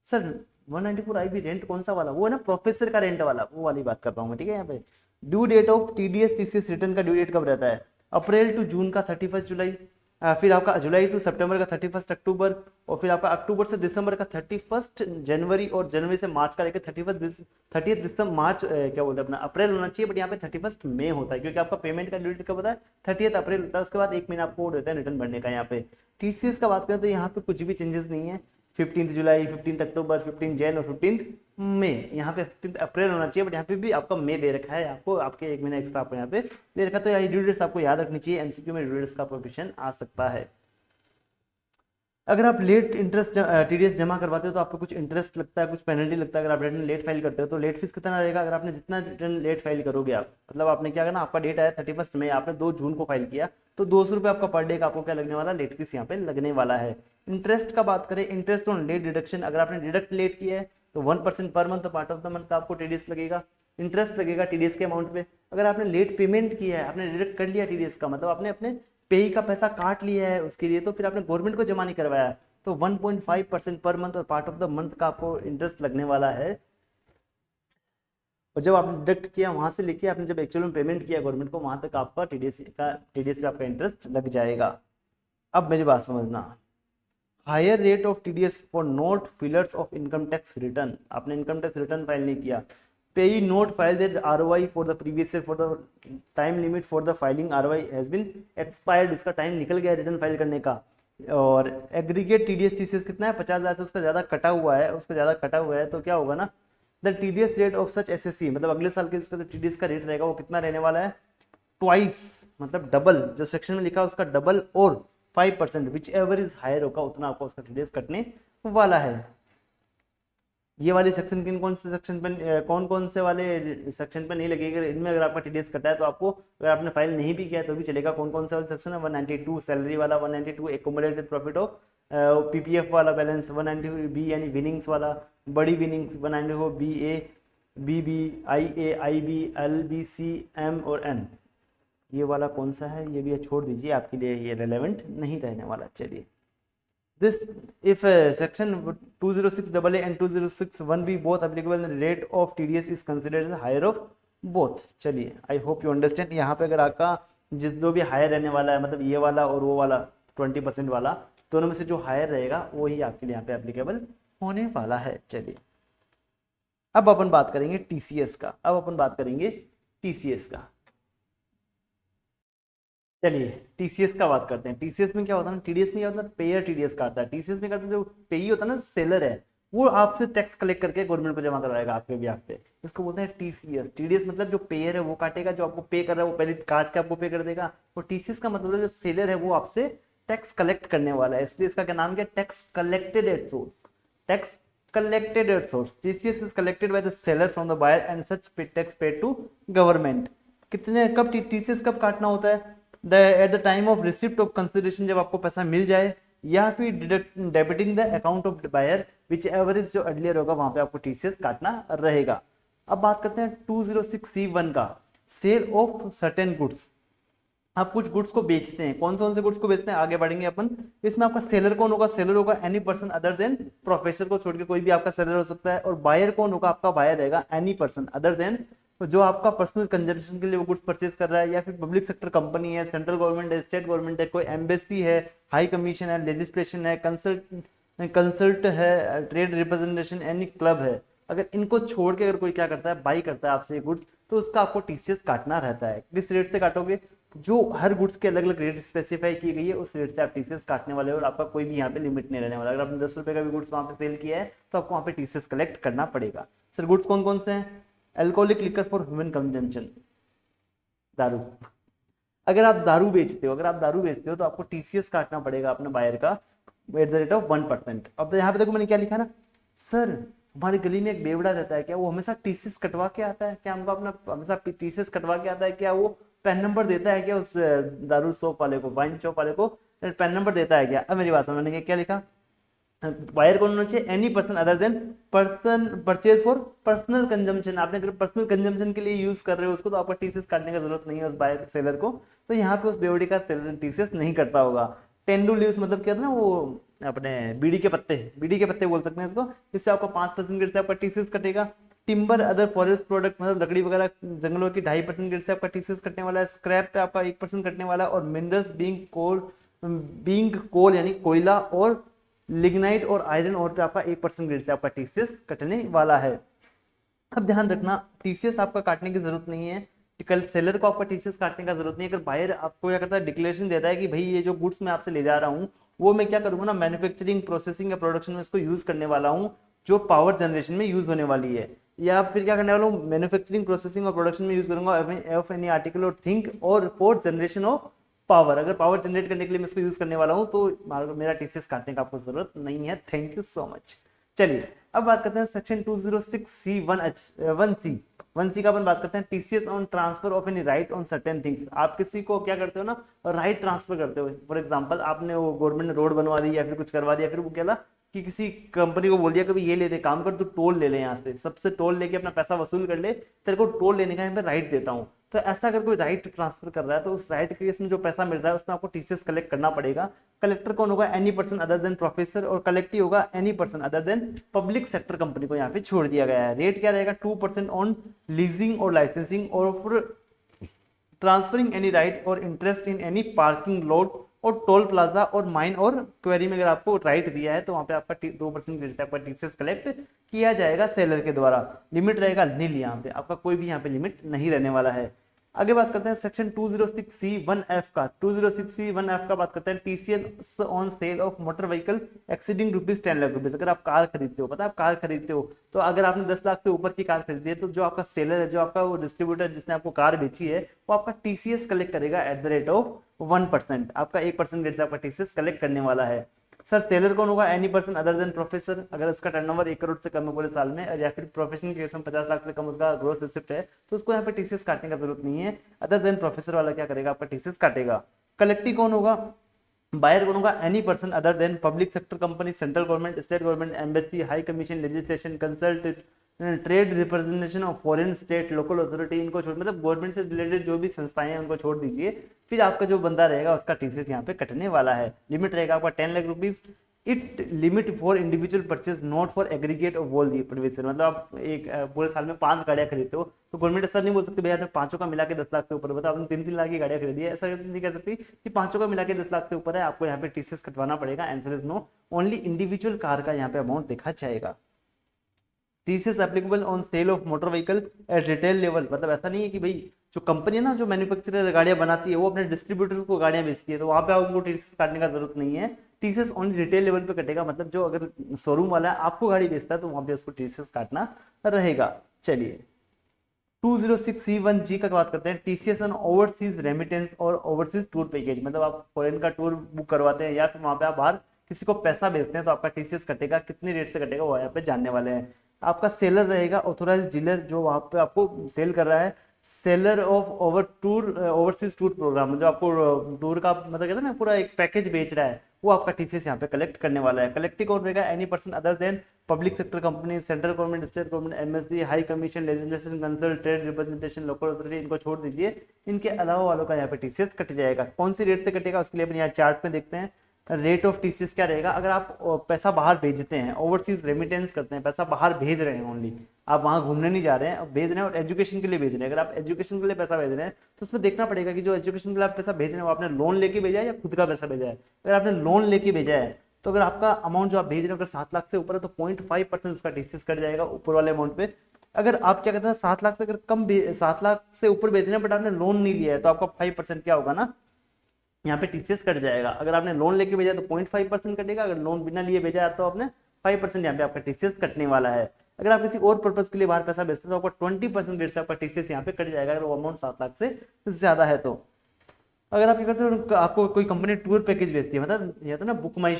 सर 194 आईबी रेंट कौन सा वाला, वो है ना प्रोफेसर का रेंट वाला, वो वाली बात कर रहा हूँ मैं, ठीक है। यहाँ पे due date of TDS TCS return का ड्यू डेट कब रहता है, अप्रैल टू जून का 31 जुलाई, फिर आपका जुलाई टू सितंबर का 31 अक्टूबर, और फिर आपका अक्टूबर से दिसंबर का 31 जनवरी, और जनवरी से मार्च का लेकर 30 दिसंबर मार्च क्या बोलते हैं अपना अप्रैल होना चाहिए, बट यहाँ पे 31 मई होता है क्योंकि आपका पेमेंट का ड्यू डेट कब होता है 30 अप्रैल होता है। उसके बाद एक महीना आपको देता है रिटर्न भरने का। यहाँ पे टीसीएस का बात करें तो यहाँ पे कुछ भी चेंजेस नहीं है, 15 जुलाई, 15 अक्टूबर, 15 जैन और 15 मई। यहाँ पे 15 अप्रैल होना चाहिए, बट यहाँ पे भी आपका मई दे रखा है, आपको आपके 1 महीना एक्स्ट्रा आपको यहाँ पे दे रखा है। तो ये ड्यू डेट्स आपको याद रखनी चाहिए, एमसीक्यू में ड्यू डेट्स का क्वेश्चन आ सकता है। अगर आप लेट इंटरेस्ट टीडीएस जमा करवाते हो तो आपको कुछ इंटरेस्ट लगता है, कुछ पेनल्टी लगता है। अगर आप रिटर्न लेट फाइल करते हो तो लेट फीस कितना रहेगा? अगर आपने जितना रिटर्न लेट फाइल करोगे आप, मतलब आपने क्या करना, आपका डेट आया 31 मई, आपने 2 जून को फाइल किया, तो 200 रुपये आपका पर डे का आपको क्या लगने वाला, लेट फीस यहाँ पे लगने वाला है। इंटरेस्ट का बात करें, इंटरेस्ट ऑन लेट डिडक्शन, अगर आपने डिडक्ट लेट किया है तो 1% per month part of the month का आपको टीडीएस लगेगा, इंटरेस्ट लगेगा टीडीएस के अमाउंट पे। अगर आपने लेट पेमेंट किया है, आपने डिडक्ट कर लिया टीडीएस का, मतलब आपने अपने पे का पैसा काट लिया है उसके लिए, तो फिर आपने गवर्नमेंट को जमा नहीं करवाया, तो 1.5% पर मंथ और पार्ट ऑफ द मंथ का आपको इंटरेस्ट लगने वाला है। और जब आपने डिडक्ट किया वहां से लेके आपने जब एक्चुअल में पेमेंट किया गवर्नमेंट को, वहां तक आपका टीडीएस पे आपका इंटरेस्ट लग जाएगा। अब मेरी बात समझना, higher rate of TDS for not filers of income tax return, आपने इनकम टैक्स रिटर्न फाइल नहीं किया, payee not file their ROI for the previous year for the time limit for the filing ROI has been expired, इसका time निकल गया return file करने का। और aggregate TDS TCS कितना है, 50,000 से उसका ज्यादा कटा हुआ है, उसका ज्यादा कटा हुआ है, तो क्या होगा ना, the TDS rate of such SSC, मतलब अगले साल के उसका जो टीडीएस का रेट रहेगा वो कितना रहने वाला है, ट्वाइस, मतलब डबल, जो सेक्शन में लिखा है उसका डबल और 5%, विच एवर इज हायर होगा उतना आपको उसका टीडीएस कटने वाला है। ये वाले सेक्शन किन कौन से सेक्शन पे, कौन कौन से वाले सेक्शन पे नहीं लगेगा, इनमें अगर आपका टीडीएस कटा है तो आपको, अगर आपने फाइल नहीं भी किया है तो भी चलेगा। कौन कौन से वाले सेक्शन है, 192 सैलरी वाला, 192 एक्यूमुलेटेड प्रॉफिट ऑफ पीपीएफ वाला बैलेंस, 192 बी यानी विनिंग्स वाला, बड़ी विनिंग्स, 194 बी ए, बी बी, आई ए, आई बी, एल बी, सी, एम और एन। ये वाला कौन सा है ये भी छोड़ दीजिए, आपके लिए ये रेलेवेंट नहीं रहने वाला। चलिए, this if section 206AA and 206(1)B both applicable, the rate of TDS is considered as higher of both। चलिए, आई होप यू अंडरस्टैंड। यहाँ पे अगर आपका जिस जो भी हायर रहने वाला है, मतलब ये वाला और वो वाला 20% वाला, दोनों में से जो हायर रहेगा वो ही आपके लिए यहाँ पे एप्लीकेबल होने वाला है। चलिए, अब अपन बात करेंगे टीसीएस का, अब अपन बात करेंगे टीसीएस का। चलिए, टीसीएस का बात करते हैं। टीसीएस में क्या होता है ना, टीडीएस में क्या होता है, पेयर टीडीएस काटता है। टीसीएस में क्या, जो पेई होता है ना, सेलर है, वो आपसे टैक्स कलेक्ट करके गवर्नमेंट को जमा करवाएगा आपके भी, पे। इसको बोलते हैं टीसीएस। टीडीएस मतलब जो पेयर है वो काटेगा, जो आपको पे कर रहा है वो पहले काट के आपको पे कर देगा। और टीसीएस का मतलब जो सेलर है वो आपसे टैक्स कलेक्ट करने वाला है, इसलिए इसका क्या नाम, क्या, tax collected at source. Tax collected at source, TCS is collected by the seller from the buyer and such tax paid to government। कितने, कब टीसीएस कब काटना होता है, at the time of receipt of consideration, जब आपको पैसा मिल जाए, या फिर debiting the account of buyer, which average जो अर्लियर होगा वहां पे आपको टीसीएस काटना रहेगा। अब बात करते हैं 206C1 का, सेल ऑफ सर्टेन गुड्स। आप कुछ गुड्स को बेचते हैं, कौन से गुड्स को बेचते हैं, आगे बढ़ेंगे अपन। इसमें आपका सेलर कौन होगा, सेलर होगा any person other then professor को छोड़ के कोई भी आपका सेलर हो सकता है। और बायर कौन होगा, आपका बायर रहेगा एनी पर्सन अदर देन, जो आपका पर्सनल कंजम्पशन के लिए वो गुड्स परचेज कर रहा है, या फिर पब्लिक सेक्टर कंपनी है, सेंट्रल गवर्नमेंट है, स्टेट गवर्नमेंट है, कोई एम्बेसी है, हाई कमीशन है, लेजिस्लेशन है, कंसल्ट है, ट्रेड रिप्रेजेंटेशन, एनी क्लब है। अगर इनको छोड़ के अगर कोई क्या करता है, बाई करता है आपसे गुड्स, तो उसका आपको टीसीएस काटना रहता है। किस रेट से काटोगे, जो हर गुड्स के अलग अलग रेट स्पेसिफाई की गई है उस रेट से आप टीसीएस काटने वाले हो, और आपका कोई भी यहाँ पे लिमिट नहीं रहने वाला। अगर आपने 10 रुपए का भी गुड्स वहां पे सेल किया है तो आपको वहां पे टीसीएस कलेक्ट करना पड़ेगा। सर गुड्स कौन कौन से हैं, alcoholic liquor for human consumption, दारू। अगर आप दारू बेचते हो तो आपको टीसीएस काटना पड़ेगा अपने बायर का एट द रेट ऑफ 1%। अब यहाँ पे देखो मैंने क्या लिखा ना, सर हमारी गली में एक बेवड़ा रहता है, क्या वो हमेशा टीसीएस कटवा के आता है, क्या हमको अपना हमेशा टीसीएस कटवा के आता है, क्या वो पैन नंबर देता है क्या उस दारू शॉप वाले को, वाइन शॉप वाले को पैन नंबर देता है क्या। अब मेरी बात समझने क्या लिखा, बायर कौन होना चाहिए, any person other then person purchase for personal consumption. आपने अगर पर्सनल कंजम्पशन के लिए यूज कर रहे हो उसको, तो आपका टीसीएस काटने की जरूरत नहीं है उस बायर सेलर को, तो यहाँ पे उस बेवड़ी का टीसीएस नहीं करता होगा। टेंडू लीव्स मतलब क्या था ना, वो अपने बीड़ी के पत्ते बोल सकते हैं इसको, इससे आपका 5% से आपका टीसीएस कटेगा। टिम्बर अदर फॉरेस्ट प्रोडक्ट मतलब लकड़ी वगैरह जंगलों की 2.5% से आपका टीसीएस कटने वाला है। स्क्रैप पे आपका 1% कटने वाला है। और मिनरल्स बीइंग कोल यानी कोयला और लिग्नाइट और आयरन और पे आपका 1% से आपका टीसीएस कटने वाला है। अब ध्यान रखना, टीसीएस आपका काटने की जरूरत नहीं है, कल सेलर को आपका टीसीएस काटने का जरूरत नहीं है। अगर बायर आपको क्या करता है, डिक्लेरेशन देता है कि भाई ये जो गुड्स मैं आपसे ले जा रहा हूँ वो मैं क्या करूंगा ना, मैन्युफैक्चरिंग, प्रोसेसिंग या प्रोडक्शन में इसको यूज करने वाला हूँ, जो पावर जनरेशन में यूज होने वाली है। या फिर क्या करने वाला हूँ, मैन्युफैक्चरिंग, प्रोसेसिंग और प्रोडक्शन में यूज करूंगा ऑफ एनी आर्टिकल और थिंग और फॉर जनरेशन ऑफ पावर। अगर पावर जनरेट करने के लिए मैं इसको यूज करने वाला हूँ तो मेरा टीसीएस काटने का आपको जरूरत नहीं है। Thank you so much. चलिए अब बात करते हैं सेक्शन 206C1C का अपन बात करते हैं, TCS on transfer of any right on certain things. आप किसी को क्या करते हो ना, राइट ट्रांसफर करते हो। फॉर एग्जांपल आपने वो गवर्नमेंट ने रोड बनवा दी या फिर कुछ करवा दिया, फिर वो क्या था कि किसी कंपनी को बोल दिया कि ये ले दे, काम कर, तू टोल ले ले, यहाँ से सबसे टोल लेके अपना पैसा वसूल कर ले, तेरे को टोल लेने का यहाँ पे राइट देता हूँ। तो ऐसा अगर कोई राइट ट्रांसफर कर रहा है तो उस राइट के केस में जो पैसा मिल रहा है उसमें आपको टीसीएस कलेक्ट करना पड़ेगा। कलेक्टर कौन होगा, any person other then professor, और कलेक्टी होगा any person other then public sector company को यहाँ पे छोड़ दिया गया है। रेट क्या रहेगा, 2% ऑन लीजिंग और लाइसेंसिंग और ट्रांसफरिंग एनी राइट और interest in any parking lot और टोल प्लाजा और माइन और क्वेरी में अगर आपको राइट दिया है तो वहां पे आपका 2% रेट से आपका टीसीएस कलेक्ट किया जाएगा सेलर के द्वारा। लिमिट रहेगा नील, यहाँ पे आपका कोई भी यहाँ पे लिमिट नहीं रहने वाला है। आगे बात करते हैं सेक्शन 206C1F का। 206C1F का बात करते हैं, TCS on sale of motor vehicle exceeding ₹10 lakh. अगर आप कार खरीदते हो, पता है आप कार खरीदते हो, तो अगर आपने 10 लाख से ऊपर की कार खरीदी है तो जो आपका सेलर है, जो आपका वो डिस्ट्रीब्यूटर जिसने आपको कार बेची है, वो आपका टीसीएस कलेक्ट करेगा एट द रेट ऑफ 1%। आपका 1% रेट से आपका टीसीएस कलेक्ट करने वाला है। सर सेलर कौन होगा, any person other then professor. अगर इसका टर्नओवर 1 करोड़ से कम है पूरे साल में, या फिर प्रोफेशन के केस में 50 लाख से कम उसका ग्रोस रिसिप्ट है, तो उसको यहाँ पे टीसीएस काटने का जरूरत नहीं है। अदर देन प्रोफेसर वाला क्या करेगा, आपका टीसीएस काटेगा। कलेक्टी कौन होगा, बायर कौन होगा, any person other then public sector company, central government, state government, embassy, high commission, legislation, consult, trade representation of foreign state, local authority, इनको छोड़, मतलब गवर्नमेंट से रिलेटेड जो भी संस्थाएं हैं उनको छोड़ दीजिए। फिर आपका जो बंदा रहेगा उसका टीसीएस यहाँ पे कटने वाला है। लिमिट रहेगा आपका 10 lakh rupees. It limit for individual purchase not for aggregate of all the provision. मतलब आप एक पूरे साल में 5 गाड़ियां खरीदते हो तो गवर्नमेंट ऐसा नहीं बोल सकती भैया आपने पांचों का मिला के 10 लाख से ऊपर, बताओ आपने 3-3 लाख की गाड़ियां खरीदी है, ऐसा नहीं कह सकती कि पांचों का मिला के 10 लाख से ऊपर है, आपको यहाँ पे टीसीएस कटवाना पड़ेगा। Answer is no, only individual car का यहाँ पे अमाउंट देखा जाएगा। TCS applicable on sale of motor vehicle at retail level. मतलब ऐसा नहीं है कि भाई जो कंपनी है ना, जो मैन्युफैक्चरर गाड़ियां बनाती है, वो अपने डिस्ट्रीब्यूटर को गाड़ियां बेचती है, तो वहां पे आपको टीसीएस काटने का जरूरत नहीं है। टीसीएस ओनली रिटेल लेवल पे कटेगा। मतलब जो अगर शोरूम वाला है आपको गाड़ी बेचता है तो वहां पे उसको टीसीएस काटना रहेगा। चलिए 206C1G का बात करते हैं, टीसीएस ऑन ओवरसीज रेमिटेंस और ओवरसीज टूर पैकेज। मतलब आप फॉरेन का टूर बुक करवाते हैं या फिर वहां पे आप बाहर किसी को पैसा भेजते हैं तो आपका टीसीएस कटेगा। कितनी रेट से कटेगा वो यहाँ पे जानने वाले हैं। आपका सेलर रहेगा ऑथोराइज डीलर, जो वहां पे आपको सेल कर रहा है। Seller of overseas tour programme, जो आपको टूर का मतलब कहते हैं ना पूरा एक पैकेज बेच रहा है, वो आपका टीसीएस यहाँ पे कलेक्ट करने वाला है। कलेक्टिंग कौन रहेगा, any person other then public sector company, central government, state government, MSc, high commission, legislation, consult, trade representation, local authority, इनको छोड़ दीजिए। इनके अलावा वालों का यहाँ पे टीसीएस कट जाएगा। कौन सी रेट से कटेगा उसके लिए अपन यहाँ चार्ट में देखते हैं। रेट ऑफ टीसीएस क्या रहेगा, अगर आप पैसा बाहर भेजते हैं, ओवरसीज रेमिटेंस करते हैं, पैसा बाहर भेज रहे हैं, ओनली आप वहां घूमने नहीं जा रहे हैं, भेज रहे हैं और एजुकेशन के लिए भेज रहे हैं। अगर आप एजुकेशन के लिए पैसा भेज रहे हैं तो उसमें देखना पड़ेगा कि जो एजुकेशन के लिए आप पैसा भेज रहे हैं वो आपने लोन लेके भेजा है या खुद का पैसा भेजा है। अगर आपने लोन लेके भेजा है तो अगर आपका अमाउंट जो आप भेज रहे हो अगर 7 लाख से ऊपर है तो 0.5% उसका टीसीएस कट जाएगा ऊपर वाले अमाउंट पे। अगर आप क्या कहते हैं 7 लाख से अगर कम 7 लाख से ऊपर भेज रहे हैं बट आपने लोन नहीं लिया है तो आपका 5% क्या होगा ना, यहाँ पे टीसीएस कट जाएगा। अगर आपने लोन लेके भेजा तो 0.5% कटेगा, अगर लोन बिना लिए भेजा है तो आपने 5% यहाँ पे आपका टीसीएस कटने वाला है। अगर आप किसी और पर्पज के लिए बाहर पैसा भेजते हैं तो आपका 20% रेट से आपका टीसीएस यहाँ पे कट जाएगा अगर वो अमाउंट 7 लाख से ज्यादा है तो। अगर आप क्या करते हो, आपको कोई कंपनी टूर पैकेज भेजती है, मतलब ये तो ना बुक माई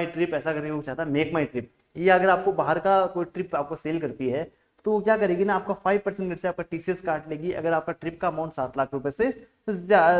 ट्रिप ऐसा करके कुछ आता है, मेक माई ट्रिप, ये अगर आपको बाहर का कोई ट्रिप आपको सेल करती है तो वो क्या करेगी ना, आपका 5% रेट से आपका टीसीएस काट लेगी। अगर आपका ट्रिप का अमाउंट 7 लाख रुपए से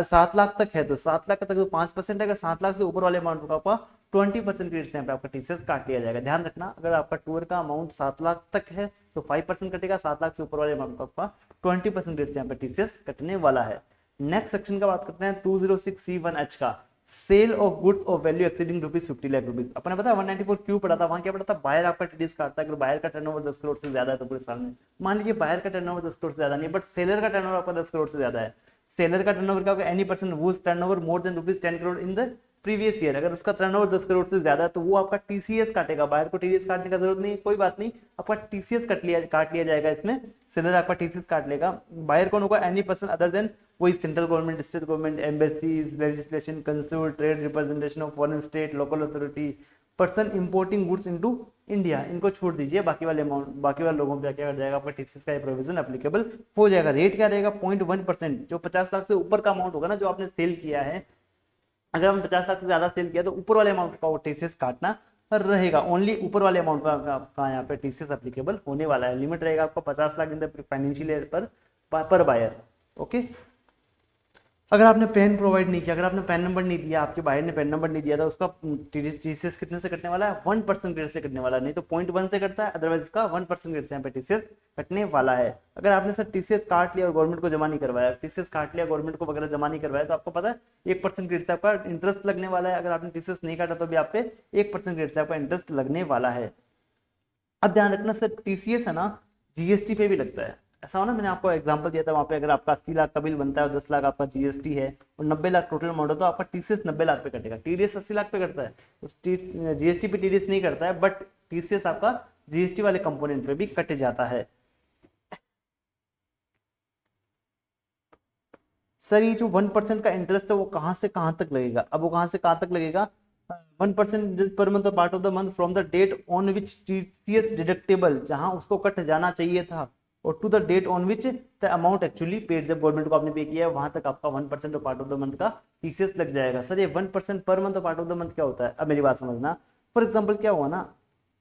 7 लाख तक है तो 7 लाख तक तो 5% है, अगर 7 लाख से ऊपर वाले अमाउंट का आपका 20% रेट से यहाँ पे आपका टीसीएस काट लिया जाएगा। ध्यान रखना, अगर आपका टूर का अमाउंट 7 लाख तक है तो 5% कटेगा, 7 लाख से ऊपर वाले अमाउंट का आपका 20% रेट से यहाँ पे टीसीएस कटने वाला है। नेक्स्ट सेक्शन का बात करते हैं 206C1H का, sale of goods of value exceeding ₹50 lakh. अपने पता है 194 क्यों पढ़ा था, वहां क्या पढ़ा था, बायर आपका टीडीएस काटता है अगर बायर का टर्नओवर 10 करोड़ से ज्यादा है तो पूरे साल में। मान लीजिए बायर का टर्नओवर 10 करोड़ से ज्यादा नहीं है बट सेलर का टर्नओवर आपका 10 करोड़ से ज्यादा है। सेलर का टर्नओवर क्या होगा, any person whose turnover more than ₹10 crore in the previous year. अगर उसका टर्नओवर 10 करोड़ से ज्यादा है तो वो आपका टीसीएस काटेगा। बायर को टीडीएस काटने का जरूरत नहीं है, कोई बात नहीं, आपका टीसीएस काट लिया जाएगा इसमें, सेलर आपका टीसीएस काट लेगा। बायर कौन होगा, एनी पर्सन अदर देन वही central government, state government, embassies, legislation, consul, trade representation of foreign state, local authority, person importing goods into India, इनको छोड़ दीजिए, बाकी वाले अमाउंट, बाकी वाले लोगों पे क्या कर जाएगा, आपका टीसीएस का ये प्रोविजन एप्लीकेबल हो जाएगा। रेट क्या रहेगा, 0.1%। जो 50 लाख से ऊपर का अमाउंट होगा ना, जो आपने सेल किया है, अगर हम 50 लाख से ज्यादा सेल किया तो ऊपर वाले अमाउंट का वो टीसीएस काटना रहेगा। ओनली ऊपर वाले अमाउंट का यहाँ पे टीसीएस एप्लीकेबल होने वाला है। लिमिट रहेगा आपका 50 lakh in the financial year पर बायर। ओके, अगर आपने पेन प्रोवाइड नहीं किया, अगर आपने पैन नंबर नहीं दिया, आपके बायर ने पैन नंबर नहीं दिया, तो उसका टीसीएस कितने से कटने वाला है, 1% रेट से कटने वाला है। नहीं तो 0.1 से कटता है, अदरवाइज इसका 1% रेट से यहाँ पे टीसीएस कटने वाला है। अगर आपने सर टीसीएस काट लिया और गवर्नमेंट को जमा नहीं करवाया, टीसीएस काट लिया गवर्नमेंट को वगैरह जमा नहीं करवाया, तो आपको पता है 1% रेट से आपका इंटरेस्ट लगने वाला है। अगर आपने टीसीएस नहीं काटा तो भी आप पे 1% रेट से आपका इंटरेस्ट लगने वाला है। अब ध्यान रखना सर, टीसीएस है ना, जीएसटी पे भी लगता है। ऐसा हो ना, मैंने आपको एग्जांपल दिया था, वहां पे अगर आपका 80 लाख का बिल बनता है और 10 लाख आपका जीएसटी है और 90 लाख टोटल अमाउंट है, तो आपका टीसीएस 90 लाख पे कटेगा। टीडीएस 80 लाख पे कटता है, जीएसटी पे टीडीएस नहीं करता है, बट टीसीएस आपका जीएसटी वाले कंपोनेंट पे भी कट जाता है। सर ये जो 1% का इंटरेस्ट है वो कहां से कहां तक लगेगा, अब वो कहां से कहां तक लगेगा, 1% per month part of the month from the date on which TCS deductible, जहां उसको कट जाना चाहिए था, और to the date on which the amount actually paid, जब गवर्नमेंट को आपने पे किया है वहां तक आपका 1% of part of the month का टीसीएस लग जाएगा। सर ये 1% per month part of the month क्या होता है, अब मेरी बात समझना। फॉर एग्जाम्पल क्या हुआ ना,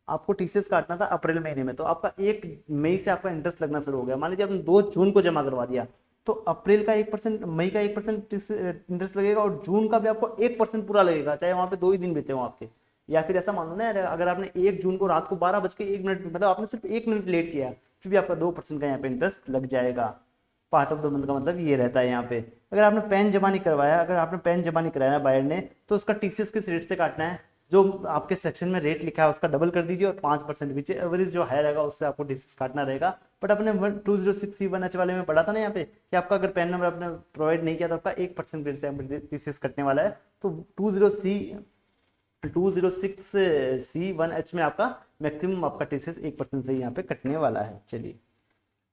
आपको टीसीएस काटना था अप्रैल महीने में, तो आपका 1 मई से आपका इंटरेस्ट लगना शुरू हो गया। मान लीजिए आपने 2 जून को जमा करवा दिया, तो अप्रैल का 1%, मई का 1% इंटरेस्ट लगेगा, और जून का भी आपको 1% पूरा लगेगा, चाहे वहां पे 2 ही दिन बीते हो आपके। या फिर ऐसा मान लो ना, अगर आपने 1 जून को रात को 12:01, मतलब आपने सिर्फ 1 मिनट लेट किया, फिर भी आपका 2% का यहाँ पे इंटरेस्ट लग जाएगा। पार्ट ऑफ द मंथ का मतलब ये रहता है यहाँ पे। अगर आपने पैन जमा नहीं करवाया, अगर आपने पैन जमा नहीं कराया बायर ने, तो उसका टीसीएस किस रेट से काटना है, जो आपके सेक्शन में रेट लिखा है उसका डबल कर दीजिए, और 5% विच एवरेज जो हाई रहेगा उससे आपको टीसीएस काटना रहेगा। बट अपने 2063 वाले में पढ़ा था ना यहाँ पे कि आपका अगर पैन नंबर आपने प्रोवाइड नहीं किया तो आपका 1% रेट से टीसीएस कटने वाला है। तो 206C1H में आपका मैक्सिमम आपका टीसीएस 1% से यहाँ पे कटने वाला है। चलिए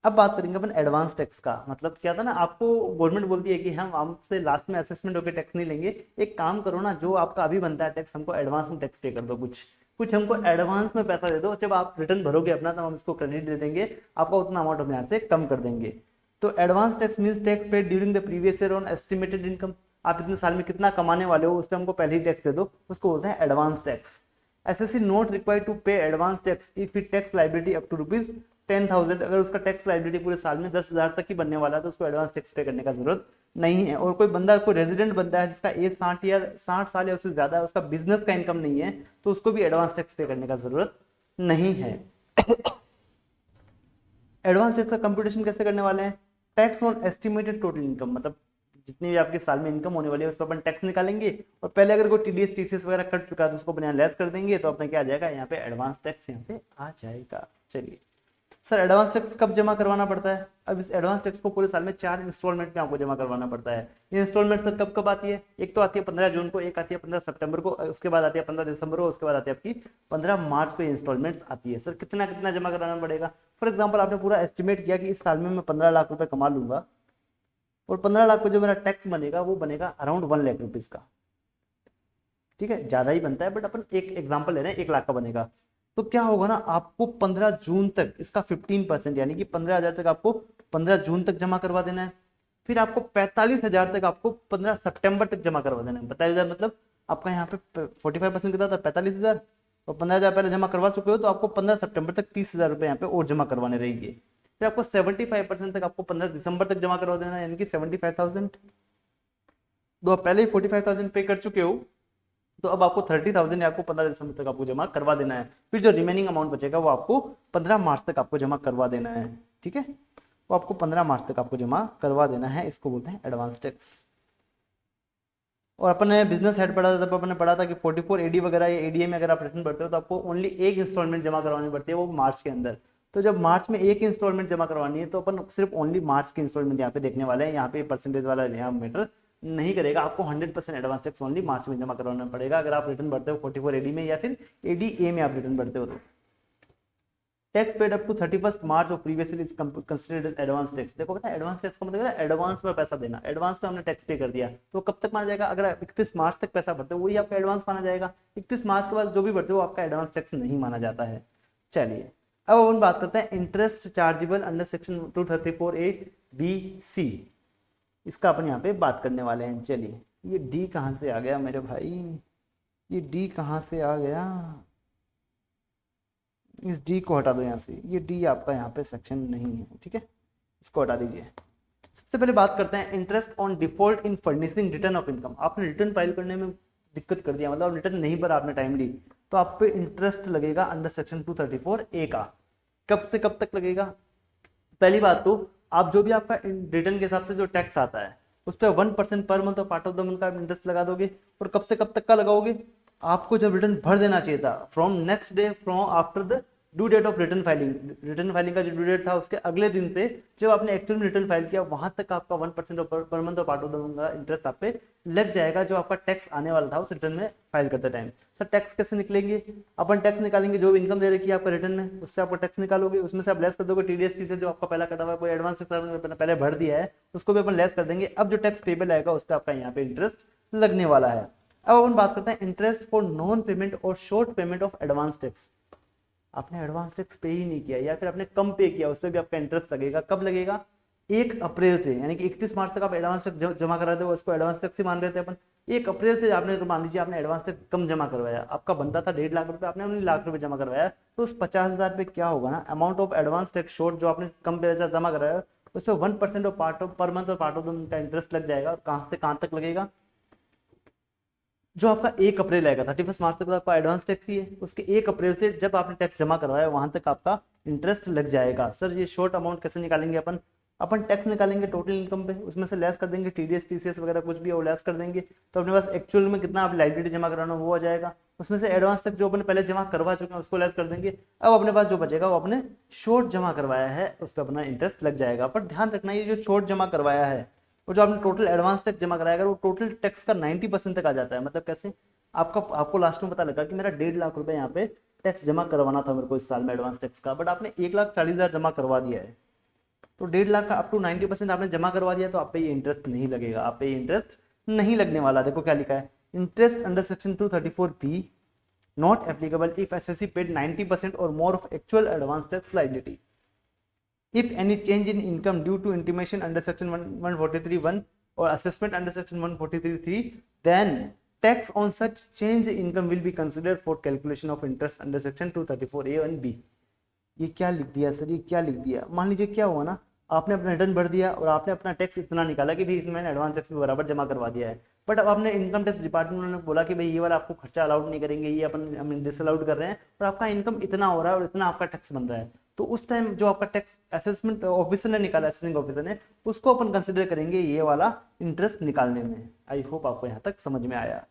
अब बात करेंगे अपन एडवांस टैक्स का। मतलब क्या था ना, आपको गवर्नमेंट बोलती है कि हम आपसे लास्ट में असेसमेंट होकर टैक्स नहीं लेंगे, एक काम करो ना, जो आपका अभी बनता है टैक्स, हमको एडवांस में टैक्स पे कर दो, कुछ कुछ हमको एडवांस में पैसा दे दो, जब आप रिटर्न भरोगे अपना तब हम इसको क्रेडिट दे देंगे, आपका उतना अमाउंट हम यहाँ से कम कर देंगे। तो advance tax means tax paid during the previous year on estimated income. आप इतने साल में कितना कमाने वाले हो उस पर हमको पहले ही टैक्स दे दो, उसको बोलते हैं advance tax. Assessee not required to pay advance tax if it tax liability up to ₹10,000। अगर उसका टैक्स लाइबिलिटी पूरे साल में 10,000 तक ही बनने वाला है तो उसको एडवांस टैक्स पे करने का जरूरत नहीं है। और कोई बंदा, कोई रेजिडेंट बंदा है जिसका एज 60 साल या उससे ज्यादा है, उसका बिजनेस का इनकम नहीं है, तो उसको भी एडवांस टैक्स पे करने का जरूरत नहीं है। एडवांस टैक्स का कंप्यूटेशन कैसे करने वाले हैं, tax on estimated total income, मतलब जितनी भी आपके साल में इनकम होने वाली है उस पर अपन टैक्स निकालेंगे, और पहले अगर कोई टीडीएस टीसीएस वगैरह कट चुका है तो उसको अपन लेस कर देंगे, तो अपना क्या आ जाएगा यहाँ पे एडवांस टैक्स यहाँ पे आ जाएगा। चलिए सर एडवांस टैक्स कब जमा करवाना पड़ता है, अब इस एडवांस टैक्स को पूरे साल में 4 इंस्टॉलमेंट में आपको जमा करवाना पड़ता है। ये इंस्टॉलमेंट सर कब कब आती है, एक तो आती है 15 जून को, एक आती है 15 सितंबर को, उसके बाद आती है 15 दिसंबर को, उसके बाद आती है आपकी 15 मार्च को इंस्टॉलमेंट्स आती है। सर कितना कितना जमा कराना पड़ेगा, फॉर एग्जाम्पल आपने पूरा एस्टिमेट किया कि इस साल में मैं 15 लाख रुपए कमा लूंगा, और 15 लाख पे जो मेरा टैक्स बनेगा वो बनेगा अराउंड 1 लाख रुपीज का। ठीक है, ज्यादा ही बनता है बट अपन एक एग्जांपल ले रहे हैं, 1 लाख का बनेगा। तो क्या होगा ना, आपको 15 जून तक इसका 15% यानी कि 15,000 तक आपको 15 जून तक जमा करवा देना है। फिर आपको 45,000 तक आपको 15 सितंबर तक जमा करवा देना है। 45,000 मतलब आपका यहाँ पे 45% कितना था, 45,000, और 15,000 पहले जमा करवा चुके हो, तो आपको 15 सितंबर तक 30,000 रुपए यहाँ पे और जमा करवाने रहेंगे। फिर आपको 75% तक आपको 15 दिसंबर तक जमा करवा देना है, यानी कि 75,000। तो आप पहले ही 45,000 पे कर चुके हो, तो अब आपको 30,000 आपको 15 दिसंबर तक आपको जमा करवा देना है। फिर जो रिमेनिंग अमाउंट बचेगा वो आपको 15 मार्च तक आपको जमा करवा देना है। ठीक है, वो आपको 15 मार्च तक आपको जमा करवा देना है, इसको बोलते हैं एडवांस टैक्स। और अपन ने बिजनेस हेड पढ़ा था, तब अपन ने पढ़ा था कि 44 एडी वगैरह या एडीए में अगर आप रिटर्न भरते हो तो आपको ओनली एक इंस्टॉलमेंट जमा करवानी पड़ती है, वो मार्च के अंदर। तो जब मार्च में एक इंस्टॉलमेंट जमा करवानी है तो अपन सिर्फ ओनली मार्च की इंस्टॉलमेंट यहाँ पे देखने वाले हैं, यहाँ पे परसेंटेज वाला यहाँ मैटर नहीं करेगा। आपको 100% एडवांस टैक्स ओनली मार्च में जमा करवाना पड़ेगा अगर आप रिटर्न भरते हो 44 एडी में या फिर एडीए में आप रिटर्न भरते हो तो। Tax paid up to 31 March of previous year is considered advance tax. देखो पता है एडवांस टैक्स का मतलब है एडवांस में पैसा देना, एडवांस में हमने टैक्स पे कर दिया तो कब तक माना जाएगा, अगर 31 मार्च तक पैसा भरते हो वही आपका एडवांस माना जाएगा। 31 मार्च के बाद जो भी भरते हो आपका एडवांस टैक्स नहीं माना जाता है। चलिए अब अपन बात करते हैं interest chargeable under section 234A(B)(C), इसका अपन यहाँ पे बात करने वाले हैं। चलिए ये डी कहाँ से आ गया मेरे भाई, ये डी कहाँ से आ गया, इस डी को हटा दो यहाँ से, ये डी आपका यहाँ पे सेक्शन नहीं है, ठीक है, इसको हटा दीजिए। सबसे पहले बात करते हैं interest on default in furnishing return of income. आपने रिटर्न फाइल करने में दिक्कत कर दिया, मतलब रिटर्न नहीं भरा आपने टाइमली, तो आप पे इंटरेस्ट लगेगा अंडर सेक्शन 234A का। कब से कब तक लगेगा, पहली बात तो आप जो भी आपका रिटर्न के हिसाब से जो टैक्स आता है उस पर 1% पर मंथ और पार्ट ऑफ द मंथ का इंटरेस्ट लगा दोगे। और कब से कब तक का लगाओगे, आपको जब रिटर्न भर देना चाहिए था from next day from after the due date of return filing, return filing का जो ड्यू डेट था उसके अगले दिन से जब आपने एक्चुअल में रिटर्न फाइल किया वहां तक आपका 1% पर मंथ और पार्ट ऑफ द मंथ का इंटरेस्ट आप पे लग जाएगा, जो आपका टैक्स आने वाला था उस रिटर्न में फाइल करते टाइम। सर टैक्स कैसे निकलेंगे, अपन टैक्स निकालेंगे जो भी इनकम दे रखी है आपका रिटर्न में उससे आपको टैक्स निकालोगे, उसमें से आप लेस कर दोगे टीडीएस से जो आपका पहला कटा हुआ है, कोई एडवांस पहले भर दिया है उसको भी अपन लेस कर देंगे। अब जो टैक्स पेबल आएगा उस पर आपका यहाँ पे इंटरेस्ट लगने वाला है। अब अपन बात करते हैं इंटरेस्ट फॉर नॉन पेमेंट और short payment of advance tax. आपने एडवांस टैक्स पे ही नहीं किया या फिर आपने कम पे किया, उस पर भी आपका इंटरेस्ट लगेगा। कब लगेगा, 1 अप्रैल से, यानी कि 31 मार्च तक आप एडवांस टैक्स जमा करा दो, उसको एडवांस टैक्स ही मान रहे थे अपन। 1 अप्रैल से आपने मान लीजिए आपने एडवांस टैक्स कम जमा करवाया, आपका बनता था 1.5 लाख रुपए, आपने 19 लाख रुपए जमा करवाया, तो उस 50,000 पे क्या होगा ना, amount of advance tax short जो आपने कम पैसा जमा कराया उस पर 1% of part of per month और पार्ट ऑफ द का इंटरेस्ट लग जाएगा। कहाँ से कहाँ तक लगेगा, जो आपका 1 अप्रैल आएगा, 31 मार्च तक तो आपका एडवांस टैक्स ही है, उसके 1 अप्रैल से जब आपने टैक्स जमा करवाया वहां तक आपका इंटरेस्ट लग जाएगा। सर ये शॉर्ट अमाउंट कैसे निकालेंगे, अपन टैक्स निकालेंगे टोटल इनकम पे, उसमें से लेस कर देंगे टीडीएस टीसीएस वगैरह कुछ भी है वो लेस कर देंगे, तो अपने पास एक्चुअल में कितना आप लाइबिलिटी जमा कराना वो आ जाएगा। उसमें से एडवांस तक जो अपने पहले जमा करवा चुके हैं उसको लेस कर देंगे। अब अपने पास जो बचेगा वो अपने शॉर्ट जमा करवाया है उस पर अपना इंटरेस्ट लग जाएगा। पर ध्यान रखना ये जो शॉर्ट जमा करवाया है और जो आपने टोटल एडवांस टैक्स जमा कराया वो टोटल टैक्स का 90% तक आ जाता है। मतलब कैसे, आपको लास्ट में पता लगा कि मेरा 1.5 लाख रुपए यहाँ पे टैक्स जमा करवाना था मेरे को इस साल में एडवांस टैक्स का, बट आपने 1,40,000 जमा करवा दिया है, तो 1.5 लाख का अप टू 90% आपने जमा करवा दिया, तो आप पे ये इंटरेस्ट नहीं लगेगा, आप पे ये इंटरेस्ट नहीं लगने वाला। देखो क्या लिखा है, interest under section 234B not applicable if SSC paid 90% और more of actual advance tax liability. If any change in income due to intimation under section 143(1) or assessment under section 143(3), then tax on such change in income will be considered for calculation of interest under section 234A and B। ये क्या लिख दिया sir, ये क्या लिख दिया, मान लीजिए क्या हुआ ना, आपने अपना रिटर्न भर दिया और आपने अपना टैक्स इतना निकाला कि भाई इसमें मैंने एडवांस टैक्स भी बराबर जमा करवा दिया है, बट अब आपने इनकम टैक्स डिपार्टमेंट ने बोला कि भाई ये वाला आपको खर्चा अलाउड नहीं करेंगे, ये अपन हम डिसअलाउड कर रहे हैं, और आपका इनकम इतना हो रहा है और इतना आपका टैक्स बन रहा है, तो उस टाइम जो आपका टैक्स असेसमेंट ऑफिसर ने निकाला, असेसिंग ऑफिसर ने, उसको अपन कंसिडर करेंगे ये वाला इंटरेस्ट निकालने में। आई होप आपको यहाँ तक समझ में आया।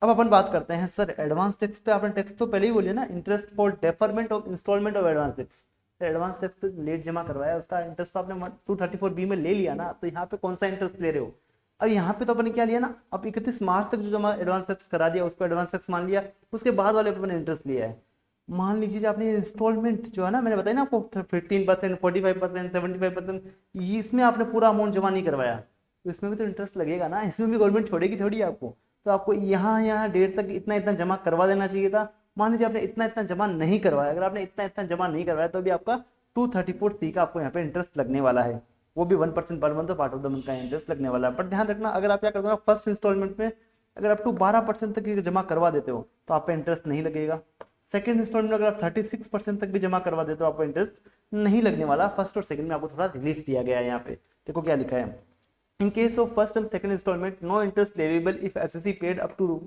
अब अपन बात करते हैं सर एडवांस टैक्स पे, आपने टैक्स तो पहले ही बोलिए ना, interest for deferment of instalment of advance tax. Advance tax pay late जमा करवाया उसका इंटरेस्ट तो आपने 234B में ले लिया ना, तो यहाँ पे कौन सा इंटरेस्ट ले रहे हो। अब यहाँ पे तो अपन क्या लिया ना, अब 31 मार्च तक जो जमा एडवांस टैक्स करा दिया उसको एडवांस टैक्स मान लिया, उसके बाद वाले पे इंटरेस्ट लिया है। मान लीजिए आपने इंस्टॉलमेंट जो है ना, मैंने बताया ना आपको 15%, 45%, 75%, इसमें आपने पूरा अमाउंट जमा नहीं करवाया, तो इसमें भी तो इंटरेस्ट लगेगा ना, इसमें भी गवर्नमेंट छोड़ेगी थोड़ी आपको, तो आपको यहाँ डेट तक इतना इतना जमा करवा देना चाहिए था। मान लीजिए आपने इतना इतना जमा नहीं करवाया, अगर आपने इतना इतना जमा नहीं करवाया तो भी आपका 234C का आपको यहाँ पे इंटरेस्ट लगने वाला है, वो भी 1% per month part of the month का इंटरेस्ट लगने वाला है। पर ध्यान रखना, अगर आप क्या करते हो फर्स्ट इंस्टॉलमेंट में अगर आप 12% तक जमा करवा देते हो तो आप पे इंटरेस्ट नहीं लगेगा। सेकंड इंस्टॉलमेंट में अगर आप 36% तक भी जमा करवा देते हो आपको इंटरेस्ट नहीं लगने वाला। फर्स्ट और सेकंड में आपको थोड़ा रिलीफ दिया गया है। यहाँ पे देखो क्या लिखा है, in case of first and second instalment no interest leviable if SSC paid up to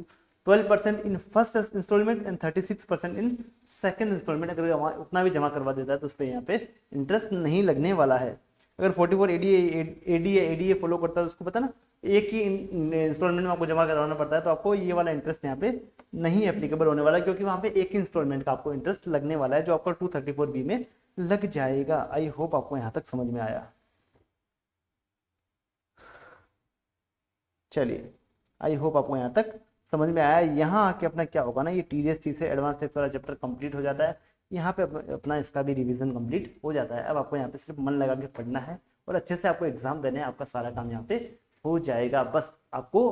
12% in first instalment and 36% in second instalment. अगर उतना भी जमा करवा देता है तो उस पर यहाँ पे इंटरेस्ट नहीं लगने वाला है। अगर 44 एडीए फॉलो करता है उसको पता ना, एक ही इंस्टॉलमेंट में आपको जमा करवाना पड़ता है, तो आपको ये वाला इंटरेस्ट यहाँ पे नहीं एप्लीकेबल होने वाला, क्योंकि वहाँ पे एक ही इंस्टॉलमेंट का आपको इंटरेस्ट लगने वाला है जो आपका 234B में लग जाएगा। आई होप आपको यहाँ तक समझ में आया। चलिए आई होप आपको यहाँ तक समझ में आया। यहाँ आके अपना क्या होगा ना, ये टीडीएस से एडवांस टैक्स वाला चैप्टर कंप्लीट हो जाता है। यहाँ पे अपना इसका भी रिवीजन कंप्लीट हो जाता है। अब आपको यहाँ पे सिर्फ मन लगा के पढ़ना है और अच्छे से आपको एग्जाम देने हैं, आपका सारा काम यहाँ पे हो जाएगा। बस आपको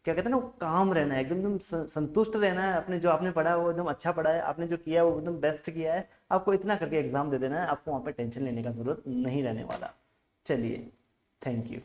क्या कहते हैं ना, काम रहना है, एकदम संतुष्ट रहना है, अपने जो आपने पढ़ा है वो एकदम अच्छा पढ़ा है, आपने जो किया है वो एकदम बेस्ट किया है, आपको इतना करके एग्जाम दे देना है, आपको वहाँ पे टेंशन लेने का जरूरत नहीं रहने वाला। चलिए, थैंक यू।